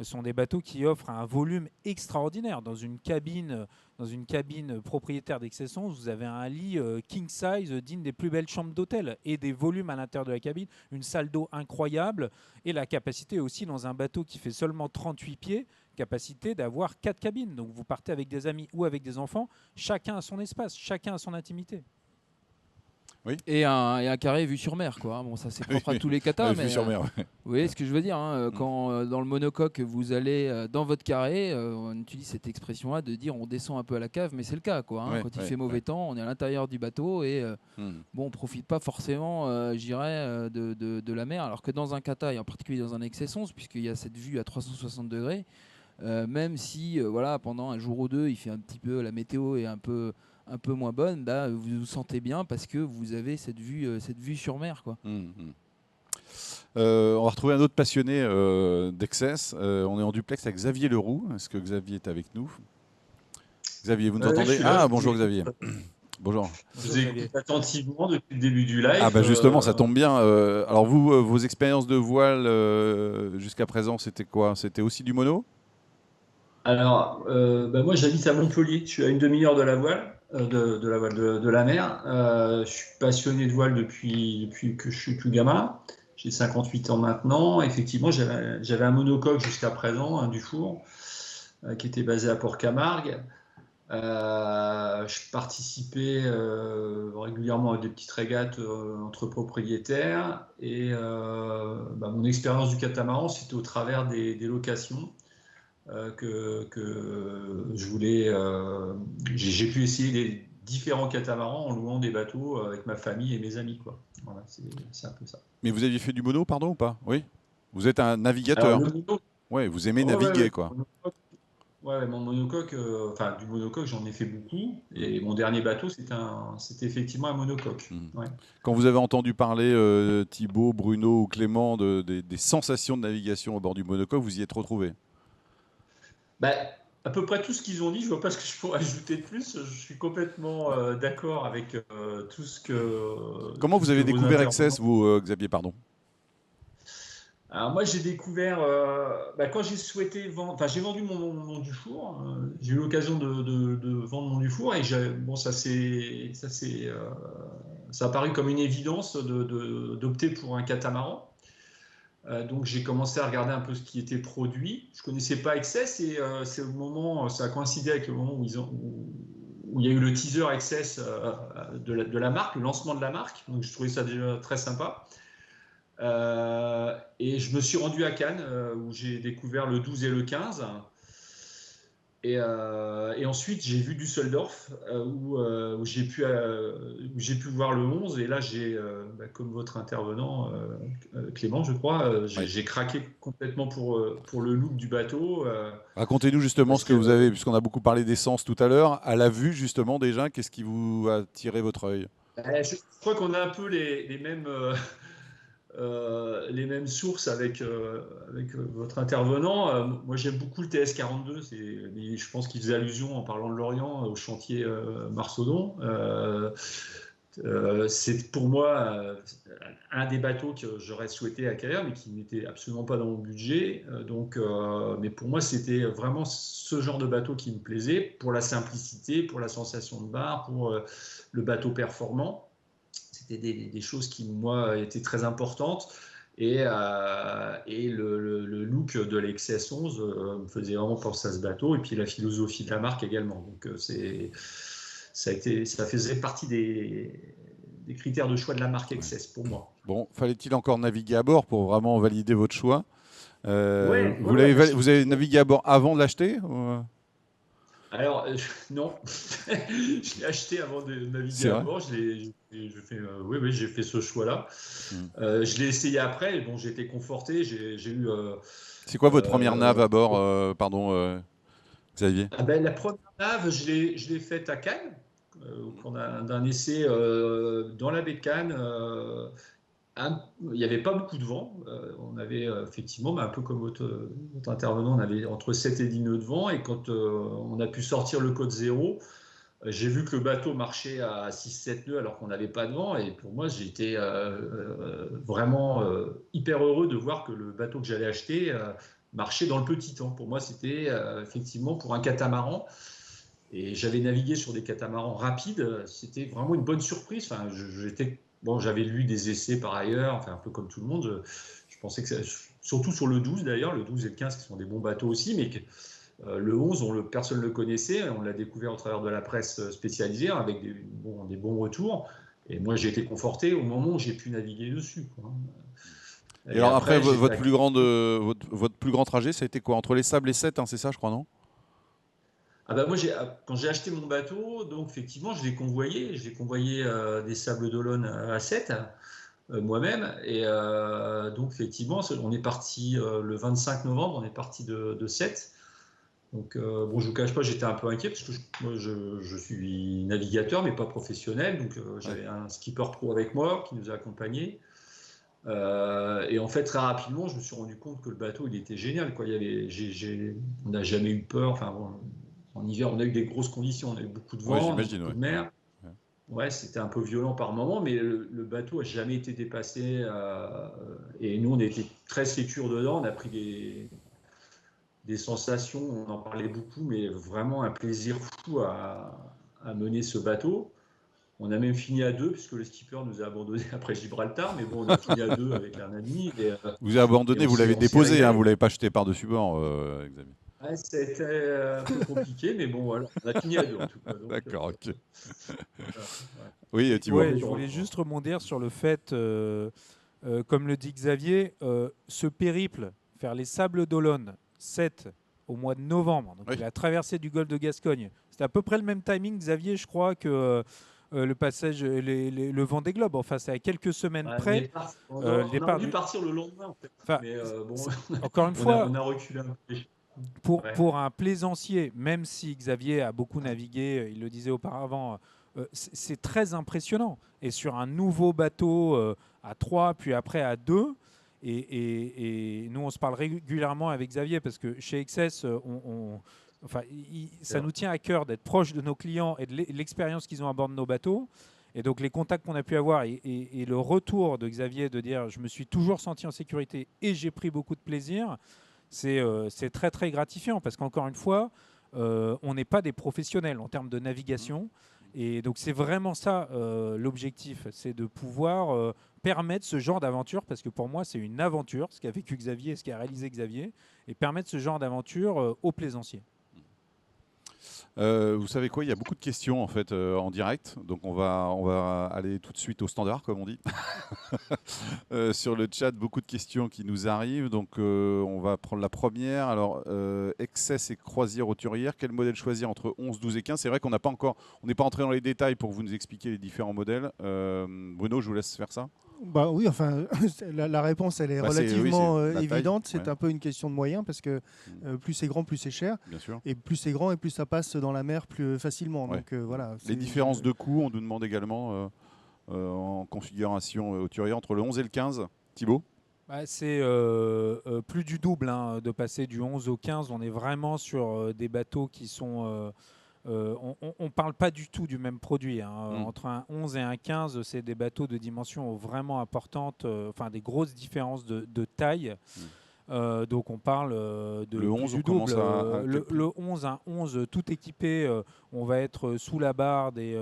sont des bateaux qui offrent un volume extraordinaire. Dans une cabine propriétaire d'Excess 11, vous avez un lit king size digne des plus belles chambres d'hôtel et des volumes à l'intérieur de la cabine, une salle d'eau incroyable et la capacité aussi dans un bateau qui fait seulement 38 pieds, capacité d'avoir 4 cabines. Donc vous partez avec des amis ou avec des enfants, chacun a son espace, chacun a son intimité. Oui. Et un carré vue sur mer, quoi. Bon, ça c'est propre à tous les katas, mais vue sur mer, ouais. Vous voyez ce que je veux dire, hein, quand dans le monocoque vous allez dans votre carré, on utilise cette expression-là de dire on descend un peu à la cave, mais c'est le cas, quoi. Hein, ouais, quand il fait mauvais temps, on est à l'intérieur du bateau et bon, on profite pas forcément, j'irais, de la mer, alors que dans un kata et en particulier dans un Excess 11, puisqu'il y a cette vue à 360 degrés, même si voilà pendant un jour ou deux il fait un petit peu, la météo est un peu moins bonne, bah, vous vous sentez bien parce que vous avez cette vue sur mer, quoi. On va retrouver un autre passionné d'Excess. On est en duplex avec Xavier Leroux. Est-ce que Xavier est avec nous? Xavier, vous nous entendez? Là, bonjour Xavier. Bonjour. Je vous écoute attentivement depuis le début du live. Ah bah justement, ça tombe bien. Alors vous, vos expériences de voile jusqu'à présent, c'était quoi? C'était aussi du mono? Alors, moi j'habite à Montpellier. Je suis à une demi-heure de la voile, de la mer. Je suis passionné de voile depuis que je suis plus gamin. J'ai 58 ans maintenant. Effectivement, j'avais un monocoque jusqu'à présent, un Dufour, qui était basé à Port-Camargue. Je participais régulièrement à des petites régates entre propriétaires. Et mon expérience du catamaran, c'était au travers des locations. Que je voulais. J'ai pu essayer les différents catamarans en louant des bateaux avec ma famille et mes amis, quoi. Voilà, c'est un peu ça. Mais vous aviez fait du mono, pardon, ou pas? Oui. Vous êtes un navigateur. Alors, le mono, Ouais, vous aimez naviguer, quoi. Ouais, mon monocoque, enfin du monocoque, j'en ai fait beaucoup. Et mon dernier bateau, c'était effectivement un monocoque. Mhm. Ouais. Quand vous avez entendu parler, Thibaut, Bruno ou Clément, des sensations de navigation au bord du monocoque, vous y êtes retrouvés? Bah, à peu près tout ce qu'ils ont dit, je vois pas ce que je pourrais ajouter de plus. Je suis complètement d'accord avec Comment tout vous ce que avez vos découvert intervenants. Excess, vous, Xavier, pardon? Alors moi, j'ai découvert quand j'ai souhaité vendre, enfin j'ai vendu mon Dufour. J'ai eu l'occasion de vendre mon Dufour et bon, ça a paru comme une évidence d'opter pour un catamaran. Donc j'ai commencé à regarder un peu ce qui était produit. Je connaissais pas Excess et c'est au moment, ça a coïncidé avec le moment où il y a eu le teaser Excess de la marque, le lancement de la marque. Donc je trouvais ça déjà très sympa. Et je me suis rendu à Cannes où j'ai découvert le 12 et le 15. Et ensuite, j'ai vu Düsseldorf où j'ai pu voir le 11. Et là, comme votre intervenant, Clément, je crois, Oui. j'ai craqué complètement pour le look du bateau. Racontez-nous justement Parce ce que que vous avez, puisqu'on a beaucoup parlé d'essence tout à l'heure. À la vue, justement, déjà, qu'est-ce qui vous a tiré votre œil? je crois qu'on a un peu les mêmes, les mêmes sources avec votre intervenant. Moi, j'aime beaucoup le TS42. Je pense qu'il faisait allusion, en parlant de Lorient, au chantier Marsaudon. C'est pour moi un des bateaux que j'aurais souhaité acquérir, mais qui n'était absolument pas dans mon budget. Mais pour moi, c'était vraiment ce genre de bateau qui me plaisait, pour la simplicité, pour la sensation de barre, pour le bateau performant. C'était des choses qui, moi, étaient très importantes. Et le look de l'XS 11 me faisait vraiment penser à ce bateau. Et puis la philosophie de la marque également. Donc ça faisait partie des critères de choix de la marque Ouais. XS pour moi. Bon, fallait-il encore naviguer à bord pour vraiment valider votre choix? Ouais, Vous, ouais, ouais. vous avez navigué à bord avant de l'acheter? Alors, non, je l'ai acheté avant de naviguer C'est à vrai? bord. Oui, oui, j'ai fait ce choix-là. Hmm. Je l'ai essayé après. Et bon, j'ai été conforté. J'ai eu. C'est quoi votre première nave Euh, à bord, pardon, Xavier? la première nave, je l'ai faite à Cannes, au cours d'un essai dans la baie de Cannes. Il n'y avait pas beaucoup de vent. On avait effectivement, un peu comme votre intervenant, on avait entre 7 et 10 nœuds de vent. Et quand on a pu sortir le code zéro, j'ai vu que le bateau marchait à 6-7 nœuds alors qu'on n'avait pas de vent. Et pour moi, j'ai été vraiment hyper heureux de voir que le bateau que j'allais acheter marchait dans le petit temps. Pour moi, c'était effectivement pour un catamaran. Et j'avais navigué sur des catamarans rapides. C'était vraiment une bonne surprise. Enfin, j'avais lu des essais par ailleurs, enfin, un peu comme tout le monde. Je pensais que surtout sur le 12 d'ailleurs, le 12 et le 15 qui sont des bons bateaux aussi, mais le 11, personne ne le connaissait. On l'a découvert au travers de la presse spécialisée avec des bons retours. Et moi, j'ai été conforté au moment où j'ai pu naviguer dessus, quoi. Et Et alors après, après, votre votre plus grand trajet, ça a été quoi? Entre les Sables et Sète, hein, c'est ça, je crois, non? moi, quand j'ai acheté mon bateau, donc effectivement, je l'ai convoyé. J'ai convoyé des Sables d'Olonne à 7 moi-même. Et donc, effectivement, on est parti le 25 novembre, on est parti de 7. Donc, bon, je ne vous cache pas, j'étais un peu inquiet parce que moi, je suis navigateur, mais pas professionnel. Donc, j'avais un skipper pro avec moi qui nous a accompagnés. Et en fait, très rapidement, je me suis rendu compte que le bateau, il était génial, quoi. On n'a jamais eu peur. Enfin, bon, en hiver, on a eu des grosses conditions. On a eu beaucoup de Ouais, vent, j'imagine, beaucoup ouais. de mer. Ouais. Ouais, c'était un peu violent par moment, mais le bateau a jamais été dépassé. Et nous, on était très sécures dedans. On a pris des sensations, on en parlait beaucoup, mais vraiment un plaisir fou à mener ce bateau. On a même fini à deux, puisque le skipper nous a abandonnés après Gibraltar, mais bon, on a fini à deux avec un ami. Vous avez Et abandonné, vous l'avez on s'est déposé, hein, régalé. vous l'avez pas jeté par-dessus bord, Xavier. Ouais, c'était un peu compliqué, mais bon, voilà, on a fini à deux en tout cas. Donc, D'accord, ok. voilà, ouais. Oui, Thibaut. Ouais, je voulais juste rebondir sur le fait, comme le dit Xavier, ce périple, faire les Sables d'Olonne, 7 au mois de novembre, donc Oui. la traversée du golfe de Gascogne, c'était à peu près le même timing, Xavier, je crois, que le passage, le Vendée Globe. Enfin, c'est à quelques semaines Ouais, près. on Le aurait départ dû du... partir le lendemain, en fait. Enfin, Mais bon, encore une fois, on a reculé un peu. Pour un plaisancier, même si Xavier a beaucoup navigué, il le disait auparavant, c'est très impressionnant. Et sur un nouveau bateau à 3, puis après à 2, et nous on se parle régulièrement avec Xavier parce que chez XS, ça nous tient à cœur d'être proche de nos clients et de l'expérience qu'ils ont à bord de nos bateaux. Et donc les contacts qu'on a pu avoir et le retour de Xavier de dire je me suis toujours senti en sécurité et j'ai pris beaucoup de plaisir, c'est très très gratifiant parce qu'encore une fois, on n'est pas des professionnels en termes de navigation. Et donc c'est vraiment ça l'objectif, c'est de pouvoir permettre ce genre d'aventure, parce que pour moi c'est une aventure, ce qu'a vécu Xavier et ce qu'a réalisé Xavier, et permettre ce genre d'aventure aux plaisanciers. Vous savez quoi, il y a beaucoup de questions en fait en direct, donc on va aller tout de suite au standard comme on dit. Sur le chat, beaucoup de questions qui nous arrivent, donc on va prendre la première. Alors, XS et croisière hauturière, quel modèle choisir entre 11, 12 et 15? C'est vrai qu'on n'est pas entré dans les détails pour vous nous expliquer les différents modèles. Bruno, je vous laisse faire ça. Bah oui, enfin, la réponse, elle est relativement évidente. C'est un peu une question de moyens parce que plus c'est grand, plus c'est cher. Bien sûr. Et plus c'est grand et plus ça passe dans la mer plus facilement. Ouais. Donc voilà. Les différences de coûts, on nous demande également en configuration hauturière entre le 11 et le 15. Thibaut? C'est plus du double de passer du 11 au 15. On est vraiment sur des bateaux qui sont... on ne parle pas du tout du même produit. Entre un 11 et un 15, c'est des bateaux de dimensions vraiment importantes, des grosses différences de taille. Donc on parle de le 11, du double. Le 11, un 11 tout équipé, on va être sous la barre des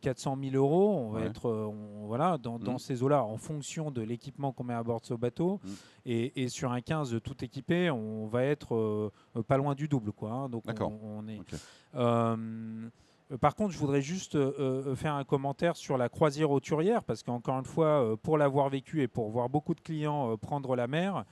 400 000 euros. On va être dans ces eaux-là en fonction de l'équipement qu'on met à bord de ce bateau. Et sur un 15 tout équipé, on va être pas loin du double, quoi. Donc on est. Okay. Par contre, je voudrais juste faire un commentaire sur la croisière hauturière, parce qu'encore une fois, pour l'avoir vécu et pour voir beaucoup de clients prendre la mer,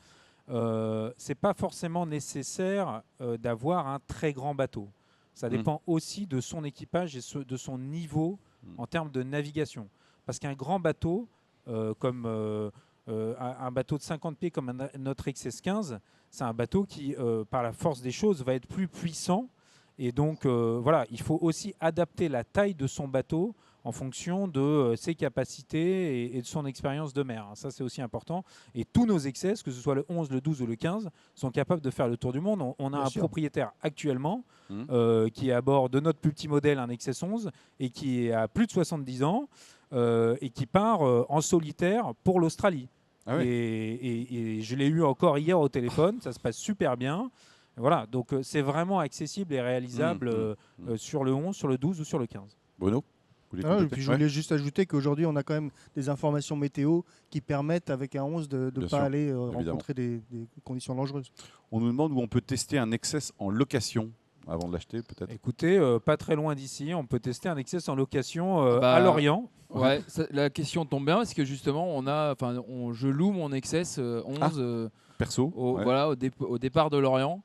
c'est pas forcément nécessaire d'avoir un très grand bateau. Ça dépend aussi de son équipage et de son niveau en termes de navigation. Parce qu'un grand bateau, comme un bateau de 50 pieds comme notre XS15, c'est un bateau qui, par la force des choses, va être plus puissant. Et donc, il faut aussi adapter la taille de son bateau en fonction de ses capacités et de son expérience de mer. Ça, c'est aussi important. Et tous nos XS, que ce soit le 11, le 12 ou le 15, sont capables de faire le tour du monde. On a un propriétaire actuellement qui est à bord de notre plus petit modèle, un XS11, et qui a plus de 70 ans et qui part en solitaire pour l'Australie. Ah oui. Et je l'ai eu encore hier au téléphone. Ça se passe super bien. Voilà, donc c'est vraiment accessible et réalisable sur le 11, sur le 12 ou sur le 15. Bruno ? Et puis je voulais juste ajouter qu'aujourd'hui, on a quand même des informations météo qui permettent, avec un 11, de ne pas aller rencontrer des conditions dangereuses. On nous demande où on peut tester un XS en location avant de l'acheter, peut-être. Écoutez, pas très loin d'ici, on peut tester un XS en location à Lorient. Ouais, la question tombe bien parce que justement, je loue mon XS 11 perso, au départ de Lorient.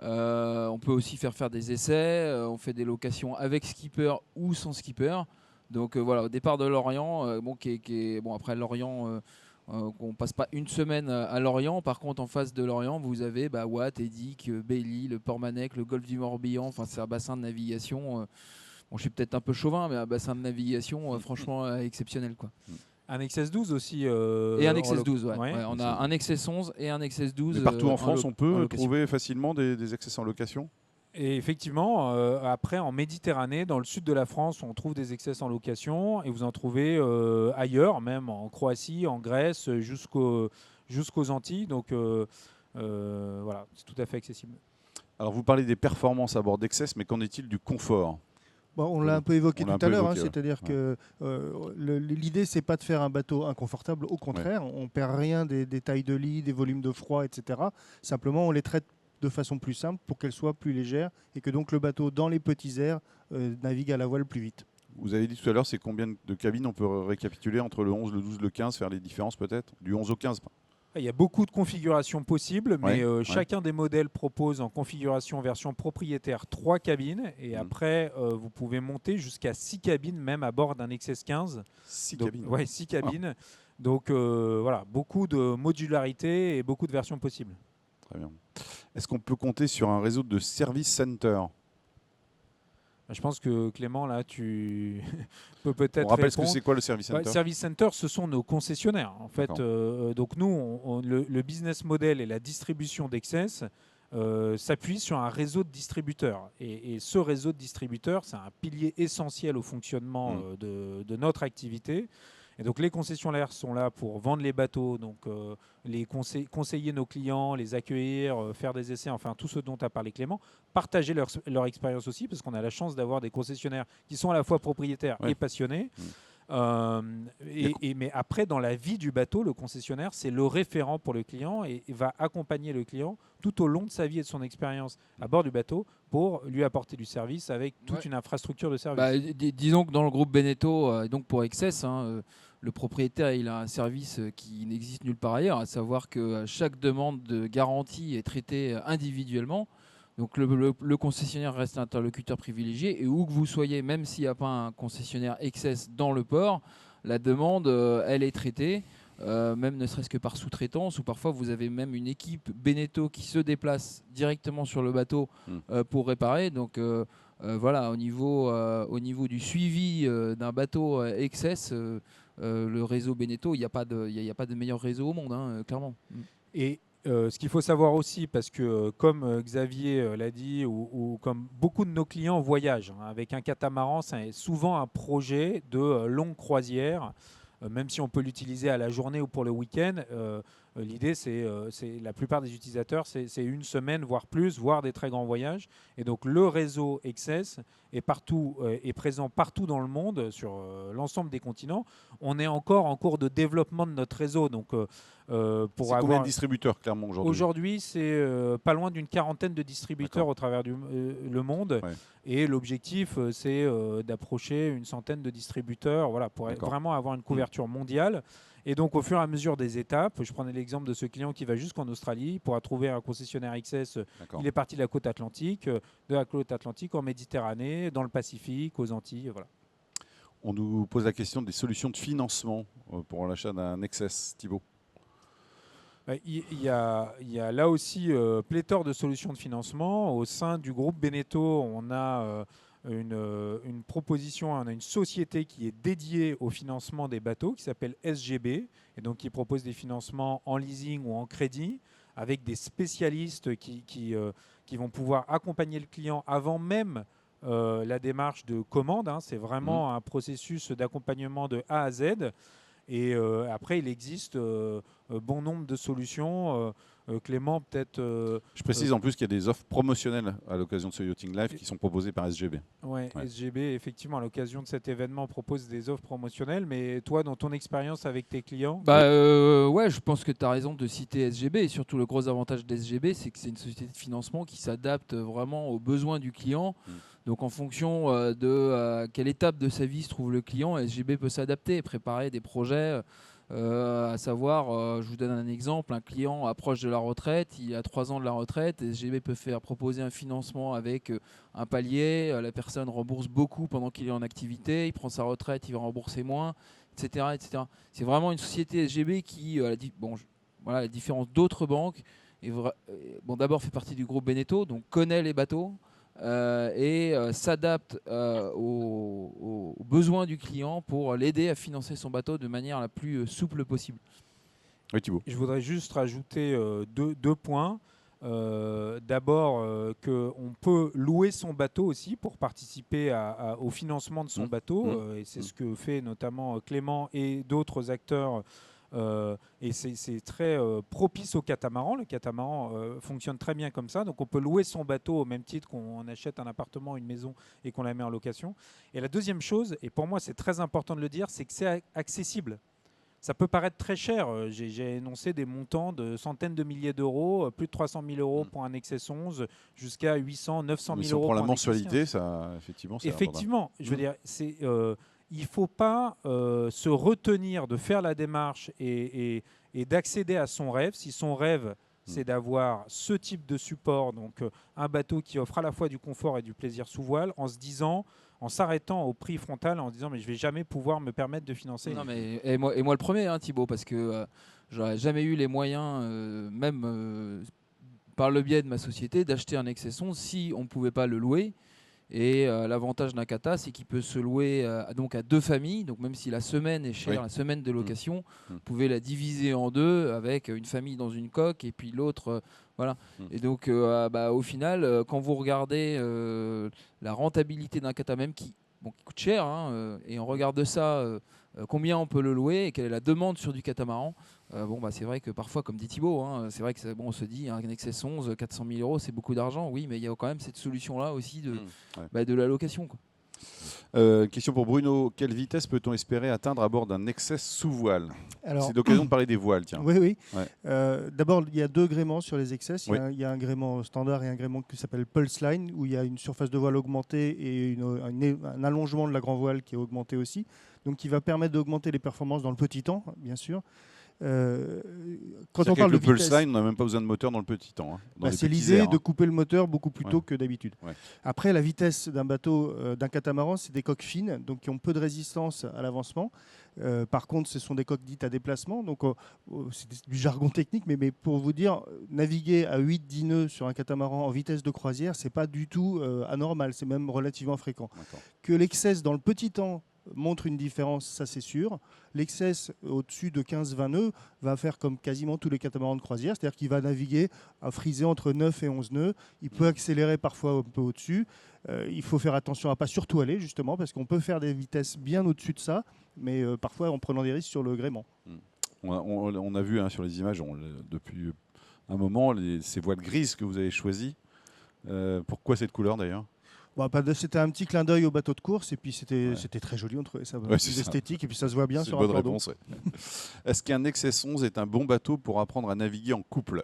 On peut aussi faire des essais, on fait des locations avec skipper ou sans skipper. Donc au départ de Lorient, après Lorient, on passe pas une semaine à Lorient. Par contre, en face de Lorient, vous avez Watt, Edic, Bailly, le Port-Manec, le golfe du Morbihan. Enfin, c'est un bassin de navigation. Je suis peut-être un peu chauvin, mais un bassin de navigation franchement exceptionnel, quoi. Un XS12 aussi. Et un XS12, on a un XS11 et un XS12. Mais partout en France, on peut trouver facilement des XS en location ? Et effectivement, après, en Méditerranée, dans le sud de la France, on trouve des XS en location. Et vous en trouvez ailleurs, même en Croatie, en Grèce, jusqu'aux Antilles. Donc c'est tout à fait accessible. Alors, vous parlez des performances à bord d'XS, mais qu'en est-il du confort ? On l'a un peu évoqué tout à l'heure, c'est-à-dire que l'idée, c'est pas de faire un bateau inconfortable, au contraire, on perd rien des tailles de lit, des volumes de froid, etc. Simplement, on les traite de façon plus simple pour qu'elles soient plus légères et que donc le bateau, dans les petits airs, navigue à la voile plus vite. Vous avez dit tout à l'heure, c'est combien de cabines on peut récapituler entre le 11, le 12, le 15, faire les différences peut-être ? Du 11 au 15 ? Il y a beaucoup de configurations possibles, mais chacun des modèles propose en configuration version propriétaire 3 cabines. Et après, vous pouvez monter jusqu'à 6 cabines, même à bord d'un XS15. 6 cabines. Oui, 6 cabines. Donc beaucoup de modularité et beaucoup de versions possibles. Très bien. Est-ce qu'on peut compter sur un réseau de service center? Je pense que Clément, là, tu peux peut-être On rappelle ce que répondre. c'est quoi le service center? Service Center, ce sont nos concessionnaires. En fait, donc nous, le business model et la distribution d'Excess s'appuie sur un réseau de distributeurs. Et ce réseau de distributeurs, c'est un pilier essentiel au fonctionnement de notre activité. Et donc les concessionnaires sont là pour vendre les bateaux, donc les conseiller nos clients, les accueillir, faire des essais, enfin tout ce dont a parlé Clément, partager leur expérience aussi, parce qu'on a la chance d'avoir des concessionnaires qui sont à la fois propriétaires et passionnés. Mais après, dans la vie du bateau, le concessionnaire, c'est le référent pour le client et va accompagner le client tout au long de sa vie et de son expérience à bord du bateau pour lui apporter du service avec toute une infrastructure de service. Disons que dans le groupe Beneteau, donc pour Excess, le propriétaire il a un service qui n'existe nulle part ailleurs, à savoir que chaque demande de garantie est traitée individuellement. Donc le concessionnaire reste l'interlocuteur privilégié et où que vous soyez, même s'il n'y a pas un concessionnaire Excess dans le port, la demande, elle est traitée, même ne serait-ce que par sous-traitance, ou parfois vous avez même une équipe Beneteau qui se déplace directement sur le bateau pour réparer. Donc voilà, au niveau du suivi d'un bateau Excess, le réseau Beneteau, il n'y a pas de meilleur réseau au monde, clairement. Et ce qu'il faut savoir aussi, parce que comme Xavier l'a dit, ou comme beaucoup de nos clients voyagent, avec un catamaran, c'est souvent un projet de longue croisière, même si on peut l'utiliser à la journée ou pour le week-end. L'idée, c'est la plupart des utilisateurs, c'est une semaine, voire plus, voire des très grands voyages. Et donc le réseau Excess est présent partout dans le monde, sur l'ensemble des continents. On est encore en cours de développement de notre réseau. Donc, c'est combien de distributeurs, clairement, aujourd'hui? Aujourd'hui, c'est pas loin d'une quarantaine de distributeurs au travers le monde. Ouais. Et l'objectif, c'est d'approcher une centaine de distributeurs, voilà, pour vraiment avoir une couverture mondiale. Et donc, au fur et à mesure des étapes, je prenais l'exemple de ce client qui va jusqu'en Australie, il pourra trouver un concessionnaire XS. Il est parti de la côte atlantique, en Méditerranée, dans le Pacifique, aux Antilles. Voilà. On nous pose la question des solutions de financement pour l'achat d'un XS, Thibaut. Il y a là aussi pléthore de solutions de financement. Au sein du groupe Beneteau, on a une proposition, on a une société qui est dédiée au financement des bateaux qui s'appelle SGB et donc qui propose des financements en leasing ou en crédit avec des spécialistes qui vont pouvoir accompagner le client avant même la démarche de commande. C'est vraiment un processus d'accompagnement de A à Z. Et après, il existe bon nombre de solutions. Clément, peut-être... Je précise en plus qu'il y a des offres promotionnelles à l'occasion de ce Yachting Live qui sont proposées par SGB. Oui, SGB, effectivement, à l'occasion de cet événement, propose des offres promotionnelles. Mais toi, dans ton expérience avec tes clients je pense que tu as raison de citer SGB. Et surtout, le gros avantage d'SGB, c'est que c'est une société de financement qui s'adapte vraiment aux besoins du client. Donc en fonction de quelle étape de sa vie se trouve le client, SGB peut s'adapter et préparer des projets. À savoir, je vous donne un exemple, un client approche de la retraite, il a 3 ans de la retraite, SGB peut proposer un financement avec un palier, la personne rembourse beaucoup pendant qu'il est en activité, il prend sa retraite, il va rembourser moins, etc. etc. C'est vraiment une société SGB qui, à la différence d'autres banques, d'abord fait partie du groupe Beneteau, donc connaît les bateaux, et s'adapte aux besoins du client pour l'aider à financer son bateau de manière la plus souple possible. Oui, Thibaut. Je voudrais juste rajouter deux points. D'abord, qu'on peut louer son bateau aussi pour participer au financement de son bateau. Et c'est ce que fait notamment Clément et d'autres acteurs. Et c'est très propice au catamaran. Le catamaran fonctionne très bien comme ça. Donc on peut louer son bateau au même titre qu'on achète un appartement, une maison et qu'on la met en location. Et la deuxième chose, et pour moi c'est très important de le dire, c'est que c'est accessible. Ça peut paraître très cher. J'ai énoncé des montants de centaines de milliers d'euros, plus de 300 000 euros pour un XS 11, jusqu'à 800, 900 000 euros pour la un mensualité, ça, effectivement, c'est effectivement, je veux dire, il ne faut pas se retenir de faire la démarche et d'accéder à son rêve. Si son rêve, c'est d'avoir ce type de support, donc un bateau qui offre à la fois du confort et du plaisir sous voile, en s'arrêtant au prix frontal, en disant mais je ne vais jamais pouvoir me permettre de financer. Non, mais, et moi le premier, Thibaut, parce que j'aurais jamais eu les moyens, même par le biais de ma société, d'acheter un Excess 11 si on ne pouvait pas le louer. Et l'avantage d'un kata, c'est qu'il peut se louer donc à 2 familles. Donc même si la semaine est chère, la semaine de location, vous pouvez la diviser en 2 avec une famille dans une coque et puis l'autre. Voilà. Et donc au final, quand vous regardez la rentabilité d'un kata même qui coûte cher, et on regarde ça, combien on peut le louer et quelle est la demande sur du catamaran. C'est vrai que parfois, comme dit Thibaut, c'est vrai que on se dit un Excess 11, 400 000 euros, c'est beaucoup d'argent. Oui, mais il y a quand même cette solution-là aussi de la location, quoi. Question pour Bruno. Quelle vitesse peut-on espérer atteindre à bord d'un Excess sous voile? Alors, c'est l'occasion de parler des voiles, tiens. Oui. Ouais. D'abord, il y a 2 gréements sur les Excess. Il y a un gréement standard et un gréement qui s'appelle Pulse Line, où il y a une surface de voile augmentée et un allongement de la grand voile qui est augmenté aussi, donc qui va permettre d'augmenter les performances dans le petit temps, bien sûr. Quand on parle de Pulse Line, on n'a même pas besoin de moteur dans le petit temps. C'est l'idée de couper le moteur beaucoup plus tôt que d'habitude. Ouais. Après, la vitesse d'un bateau, d'un catamaran, c'est des coques fines, donc qui ont peu de résistance à l'avancement. Par contre, ce sont des coques dites à déplacement. Donc, c'est du jargon technique, mais pour vous dire, naviguer à 8-10 nœuds sur un catamaran en vitesse de croisière, c'est pas du tout anormal, c'est même relativement fréquent. Que l'Excess dans le petit temps montre une différence, ça c'est sûr. L'Excess au-dessus de 15-20 nœuds va faire comme quasiment tous les catamarans de croisière, c'est-à-dire qu'il va naviguer à friser entre 9 et 11 nœuds. Il peut accélérer parfois un peu au-dessus. Il faut faire attention à ne pas surtout aller, justement, parce qu'on peut faire des vitesses bien au-dessus de ça, mais parfois en prenant des risques sur le gréement. On a vu sur les images, depuis un moment, ces voiles grises que vous avez choisies. Pourquoi cette couleur d'ailleurs? C'était un petit clin d'œil au bateau de course et puis c'était très joli, on trouvait ça esthétique et puis ça se voit bien sur un bonne réponse. Ouais. Est-ce qu'un Excess 11 est un bon bateau pour apprendre à naviguer en couple?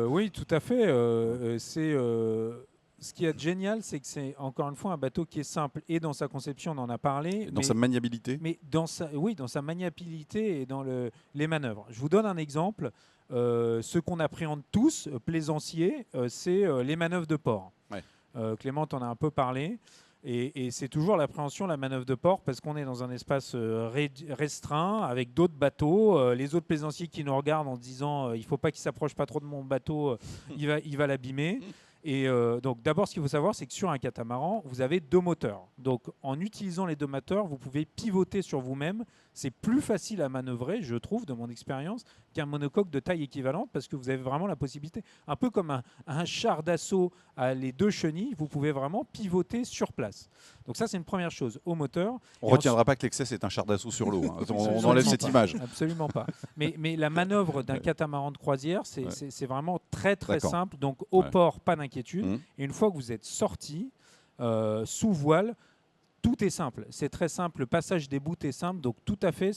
Oui, tout à fait. Ce qui est génial, c'est que c'est encore une fois un bateau qui est simple et dans sa conception, on en a parlé. Dans sa maniabilité. Mais dans sa maniabilité et dans les manœuvres. Je vous donne un exemple. Ce qu'on appréhende tous, plaisanciers, c'est les manœuvres de port. Ouais. Clément en a un peu parlé. Et c'est toujours l'appréhension, la manœuvre de port, parce qu'on est dans un espace restreint, avec d'autres bateaux. Les autres plaisanciers qui nous regardent en disant il ne faut pas qu'il s'approche pas trop de mon bateau, il va l'abîmer. Et donc d'abord, ce qu'il faut savoir, c'est que sur un catamaran, vous avez 2 moteurs. Donc en utilisant les 2 moteurs, vous pouvez pivoter sur vous-même. C'est plus facile à manœuvrer, je trouve, de mon expérience, qu'un monocoque de taille équivalente, parce que vous avez vraiment la possibilité, un peu comme un char d'assaut à les 2 chenilles, vous pouvez vraiment pivoter sur place. Donc ça, c'est une première chose, au moteur. On ne retiendra pas que l'Excess est un char d'assaut sur l'eau. On enlève cette image. Absolument pas. Mais la manœuvre d'un catamaran de croisière, c'est vraiment très simple. Donc au port, pas d'inquiétude. Et une fois que vous êtes sorti, sous voile, tout est simple. C'est très simple. Le passage des bouts est simple. Donc tout à fait.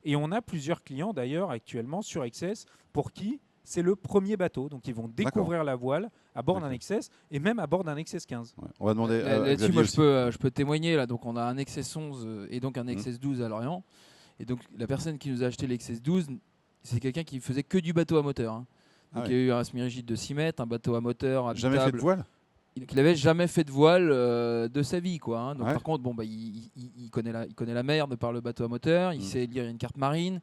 Et on a plusieurs clients d'ailleurs actuellement sur Excess pour qui c'est le premier bateau. Donc ils vont découvrir la voile à bord d'un Excess et même à bord d'un Excess 15. Ouais. On va demander là-dessus, moi je peux témoigner. Là. Donc on a un Excess 11 et donc un Excess 12 à Lorient. Et donc la personne qui nous a acheté l'Excess 12, c'est quelqu'un qui faisait que du bateau à moteur. Donc il y a eu un semi-rigide de 6 mètres, un bateau à moteur habitable. Jamais fait de voile? Il n'avait jamais fait de voile de sa vie, quoi. Donc par contre, il connaît la mer de par le bateau à moteur, il sait lire une carte marine.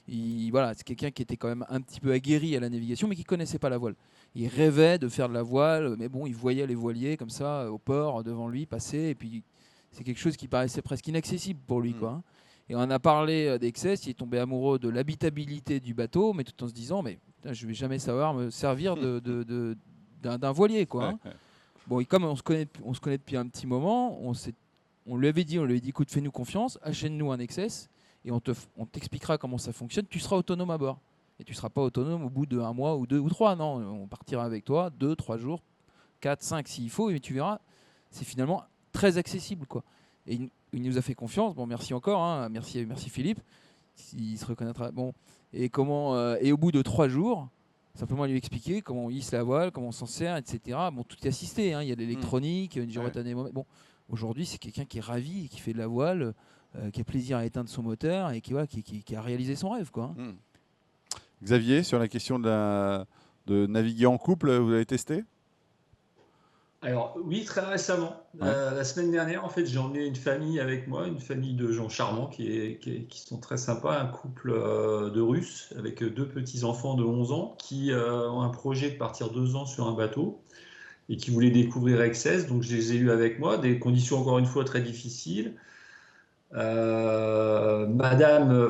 C'est quelqu'un qui était quand même un petit peu aguerri à la navigation, mais qui connaissait pas la voile. Il rêvait de faire de la voile, mais bon, il voyait les voiliers comme ça au port devant lui passer, et puis c'est quelque chose qui paraissait presque inaccessible pour lui, quoi. Et on a parlé d'Excess, il est tombé amoureux de l'habitabilité du bateau, mais tout en se disant, mais putain, je vais jamais savoir me servir d'un voilier, quoi. Bon, comme on se connaît depuis un petit moment, on lui avait dit, écoute, fais-nous confiance, achète-nous un Excess et on t'expliquera comment ça fonctionne. Tu seras autonome à bord. Et tu ne seras pas autonome au bout d'1 mois ou 2 ou 3. Non, on partira avec toi 2, 3 jours, 4, 5 s'il faut, et tu verras, c'est finalement très accessible, quoi. Et il nous a fait confiance. Bon, merci encore, merci Philippe. Il se reconnaîtra. Bon, et au bout de 3 jours, simplement lui expliquer comment on hisse la voile, comment on s'en sert, etc. Bon, tout est assisté. Il y a de l'électronique, une gyrotane anémométre. Bon, aujourd'hui, c'est quelqu'un qui est ravi et qui fait de la voile, qui a plaisir à éteindre son moteur et qui a réalisé son rêve, quoi. Xavier, sur la question de naviguer en couple, vous avez testé? Alors oui, très récemment. Ouais. La semaine dernière, en fait, j'ai emmené une famille avec moi, une famille de gens charmants qui sont très sympas, un couple de Russes avec deux petits-enfants de 11 ans qui ont un projet de partir 2 ans sur un bateau et qui voulaient découvrir Excess. Donc je les ai eus avec moi, des conditions encore une fois très difficiles. Madame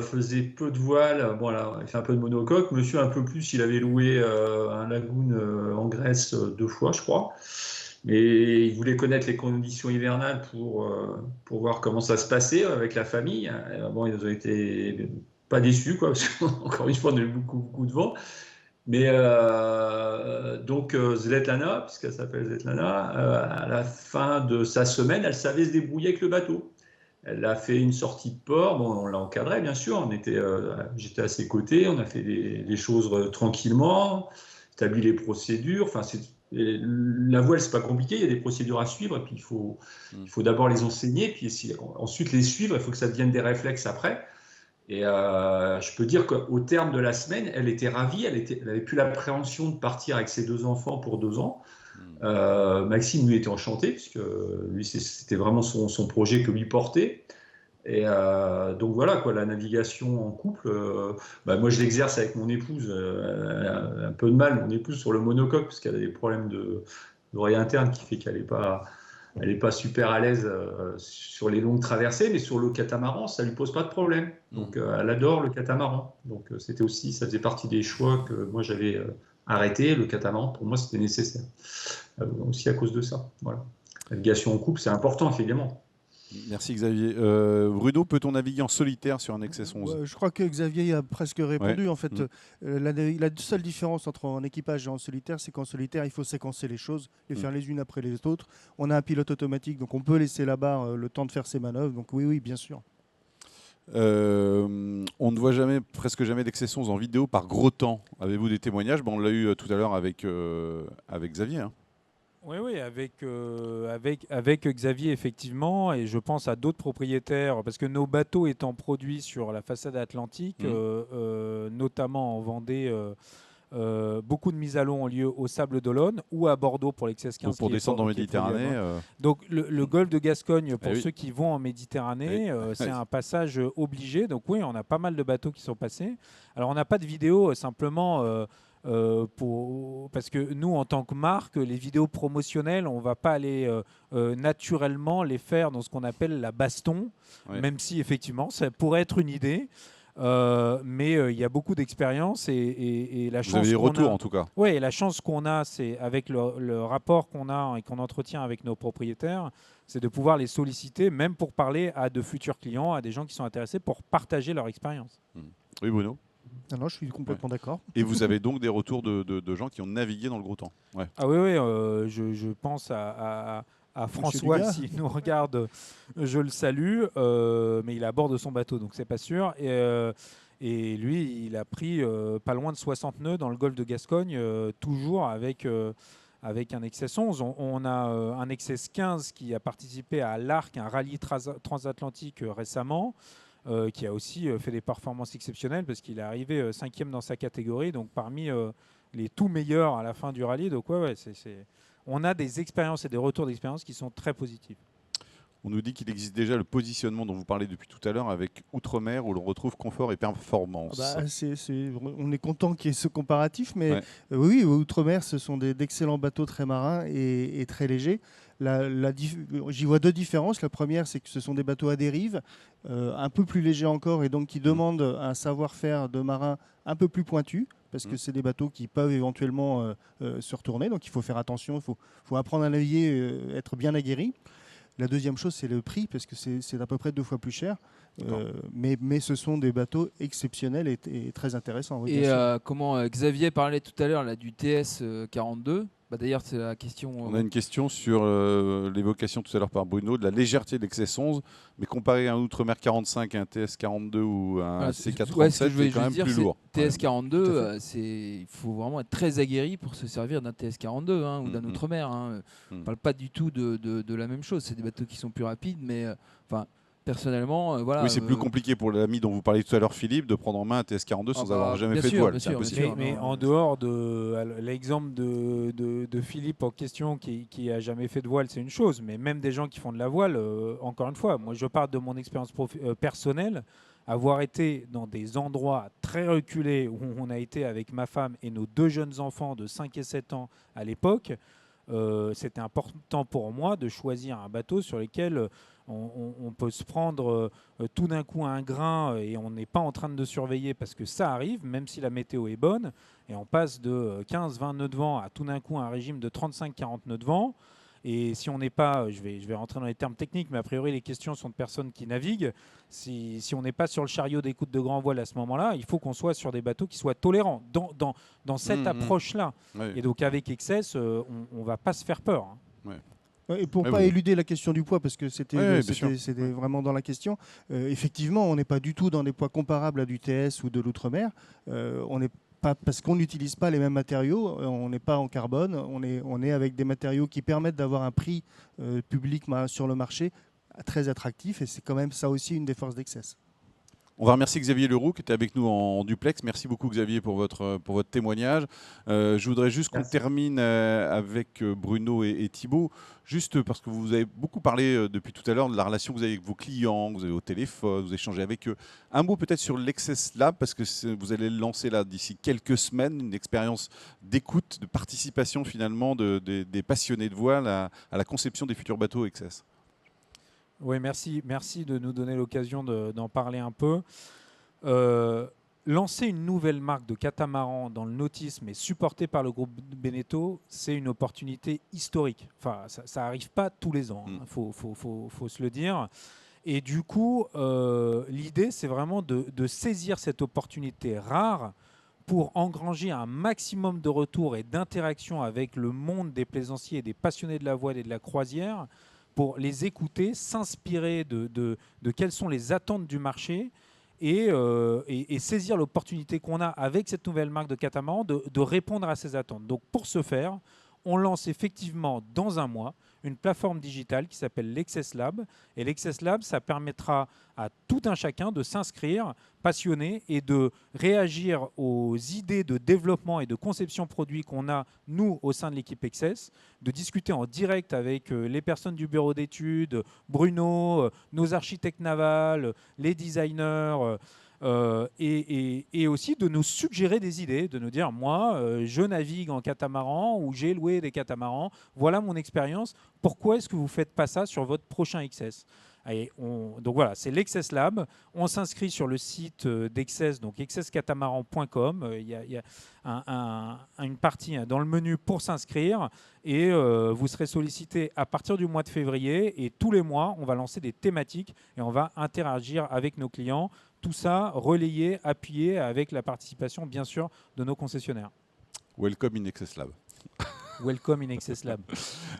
faisait peu de voile, bon, elle fait un peu de monocoque. Monsieur un peu plus, il avait loué un lagoon en Grèce 2 fois, je crois. Mais il voulait connaître les conditions hivernales pour voir comment ça se passait avec la famille. Bon, ils ont été pas déçus, quoi, parce qu'encore une fois, on a eu beaucoup, beaucoup de vent. Mais donc Svetlana, puisqu'elle s'appelle Svetlana, à la fin de sa semaine, elle savait se débrouiller avec le bateau. Elle a fait une sortie de port. Bon, on l'a encadré, bien sûr. J'étais à ses côtés. On a fait des choses tranquillement, établi les procédures. Enfin, la voile, c'est pas compliqué. Il y a des procédures à suivre. Et puis, il faut d'abord les enseigner. Puis, ensuite, les suivre. Il faut que ça devienne des réflexes après. Et je peux dire qu'au terme de la semaine, elle était ravie. Elle avait plus l'appréhension de partir avec ses 2 enfants pour 2 ans. Maxime, lui, était enchanté, puisque lui, c'était vraiment son projet que lui portait. Et donc voilà, quoi, la navigation en couple, moi je l'exerce avec mon épouse. Elle a un peu de mal, mon épouse, sur le monocoque, parce qu'elle a des problèmes d'oreille interne qui fait qu'elle n'est pas super à l'aise sur les longues traversées, mais sur le catamaran, ça ne lui pose pas de problème. Donc elle adore le catamaran. Donc ça faisait partie des choix que moi j'avais arrêté. Le catamaran, pour moi, c'était nécessaire. Aussi à cause de ça. Voilà. La navigation en couple, c'est important, évidemment. Merci Xavier. Bruno, peut-on naviguer en solitaire sur un XS 11 ? Je crois que Xavier a presque répondu. Ouais. En fait, la seule différence entre en équipage et en solitaire, c'est qu'en solitaire, il faut séquencer les choses, les faire les unes après les autres. On a un pilote automatique, donc on peut laisser la barre le temps de faire ses manœuvres. Donc oui, bien sûr. On ne voit presque jamais d'XS 11 en vidéo par gros temps. Avez-vous des témoignages ? On l'a eu tout à l'heure avec Xavier. Hein. Oui, avec Xavier, effectivement, et je pense à d'autres propriétaires, parce que nos bateaux étant produits sur la façade atlantique, notamment en Vendée, beaucoup de mises à l'eau ont lieu au Sable d'Olonne ou à Bordeaux pour l'XS 15. Pour descendre en Méditerranée. Donc le golfe de Gascogne, pour ceux qui vont en Méditerranée, c'est un passage obligé. Donc oui, on a pas mal de bateaux qui sont passés. Alors on n'a pas de vidéo, simplement... parce que nous, en tant que marque, les vidéos promotionnelles, on ne va pas aller naturellement les faire dans ce qu'on appelle la baston, même si effectivement, ça pourrait être une idée. Mais il y a beaucoup d'expérience et la chance. Vous avez des retours en tout cas. Oui, la chance qu'on a, c'est avec le rapport qu'on a et qu'on entretient avec nos propriétaires, c'est de pouvoir les solliciter, même pour parler à de futurs clients, à des gens qui sont intéressés pour partager leur expérience. Oui, Bruno. Non, je suis complètement d'accord. Et vous avez donc des retours de gens qui ont navigué dans le gros temps. Ouais. Ah oui, je pense à François, s'il nous regarde, je le salue, mais il est à bord de son bateau, donc c'est pas sûr. Et lui, il a pris pas loin de 60 nœuds dans le golfe de Gascogne, toujours avec un XS 11. On a un XS 15 qui a participé à l'Arc, un rallye transatlantique récemment. Qui a aussi fait des performances exceptionnelles parce qu'il est arrivé 5e dans sa catégorie, donc parmi les tout meilleurs à la fin du rallye. Donc on a des expériences et des retours d'expérience qui sont très positifs. On nous dit qu'il existe déjà le positionnement dont vous parlez depuis tout à l'heure avec Outre-mer où l'on retrouve confort et performance. On est content qu'il y ait ce comparatif, mais oui, Outre-mer, ce sont d'excellents bateaux très marins et très légers. J'y vois deux différences. La première, c'est que ce sont des bateaux à dérive, un peu plus légers encore, et donc qui demandent un savoir-faire de marin un peu plus pointu, parce que c'est des bateaux qui peuvent éventuellement se retourner, donc il faut faire attention, il faut apprendre à naviguer, être bien aguerri. La deuxième chose, c'est le prix, parce que c'est à peu près 2 fois plus cher. Mais ce sont des bateaux exceptionnels et très intéressants. Oui, comment Xavier parlait tout à l'heure du TS 42. D'ailleurs, c'est la question. On a une question sur l'évocation tout à l'heure par Bruno de la légèreté de l'XS 11, mais comparé à un Outre-mer 45, un TS 42 ou un C437, c'est quand même plus lourd. TS 42, il faut vraiment être très aguerri pour se servir d'un TS 42 ou d'un Outre-mer. On ne parle pas du tout de la même chose. C'est des bateaux qui sont plus rapides, mais personnellement, voilà. Oui, c'est plus compliqué pour l'ami dont vous parliez tout à l'heure, Philippe, de prendre en main un TS42 sans avoir jamais bien fait de sûr, voile. bien C'est un peu sûr, difficile. Mais en dehors de l'exemple de Philippe en question qui a jamais fait de voile, c'est une chose. Mais même des gens qui font de la voile, encore une fois, moi je parle de mon expérience personnelle, avoir été dans des endroits très reculés où on a été avec ma femme et nos 2 jeunes enfants de 5 et 7 ans à l'époque. C'était important pour moi de choisir un bateau sur lequel on peut se prendre tout d'un coup un grain et on n'est pas en train de surveiller parce que ça arrive, même si la météo est bonne, et on passe de 15-20 nœuds de vent à tout d'un coup un régime de 35-40 nœuds de vent. Et si on n'est pas, je vais rentrer dans les termes techniques, mais a priori les questions sont de personnes qui naviguent. Si on n'est pas sur le chariot d'écoute de grand voile à ce moment-là, il faut qu'on soit sur des bateaux qui soient tolérants dans cette approche-là. Oui. Et donc avec XS, on ne va pas se faire peur. Et pour Ouais, pas vous- éluder la question du poids, parce que Ouais, bien sûr. c'était vraiment dans la question, effectivement, on n'est pas du tout dans des poids comparables à du TS ou de l'outre-mer. On n'est pas, parce qu'on n'utilise pas les mêmes matériaux, on n'est pas en carbone, on est avec des matériaux qui permettent d'avoir un prix public sur le marché très attractif, et c'est quand même ça aussi une des forces d'XS. On va remercier Xavier Leroux qui était avec nous en duplex. Merci beaucoup Xavier pour votre témoignage. Je voudrais juste qu'on termine avec Bruno et Thibaut, juste parce que vous avez beaucoup parlé depuis tout à l'heure de la relation que vous avez avec vos clients, que vous avez au téléphone, vous échangez avec eux. Un mot peut-être sur l'XS Lab, parce que vous allez le lancer là d'ici quelques semaines, une expérience d'écoute, de participation finalement des passionnés de voile à la conception des futurs bateaux XS. Oui, merci de nous donner l'occasion d'en parler un peu. Lancer une nouvelle marque de catamaran dans le nautisme et supportée par le groupe Beneteau, c'est une opportunité historique. Enfin, ça n'arrive pas tous les ans, il faut se le dire. Et du coup, l'idée, c'est vraiment de saisir cette opportunité rare pour engranger un maximum de retours et d'interactions avec le monde des plaisanciers et des passionnés de la voile et de la croisière, pour les écouter, s'inspirer de quelles sont les attentes du marché et saisir l'opportunité qu'on a avec cette nouvelle marque de catamaran de répondre à ces attentes. Donc pour ce faire, on lance effectivement dans un mois une plateforme digitale qui s'appelle l'XS Lab. Et l'XS Lab, ça permettra à tout un chacun de s'inscrire, passionné, et de réagir aux idées de développement et de conception produit qu'on a, nous, au sein de l'équipe XS, de discuter en direct avec les personnes du bureau d'études, Bruno, nos architectes navals, les designers, et aussi de nous suggérer des idées, de nous dire, moi, je navigue en catamaran ou j'ai loué des catamarans, voilà mon expérience, pourquoi est-ce que vous ne faites pas ça sur votre prochain XS ? Donc voilà, c'est l'XS Lab. On s'inscrit sur le site d'XS, donc xscatamaran.com. Il y a une partie dans le menu pour s'inscrire et vous serez sollicité à partir du mois de février. Et tous les mois, on va lancer des thématiques et on va interagir avec nos clients. Tout ça relayé, appuyé avec la participation, bien sûr, de nos concessionnaires. Welcome in XS Lab. Welcome in XS Lab.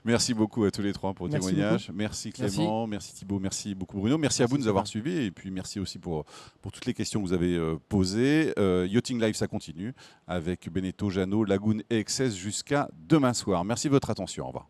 Merci beaucoup à tous les trois pour le témoignage. Merci Clément, merci Thibaut, merci beaucoup Bruno. Merci à vous de nous avoir suivis et puis merci aussi pour toutes les questions que vous avez posées. Yachting Live, ça continue avec Beneteau, Jeannot, Lagoon et XS jusqu'à demain soir. Merci de votre attention. Au revoir.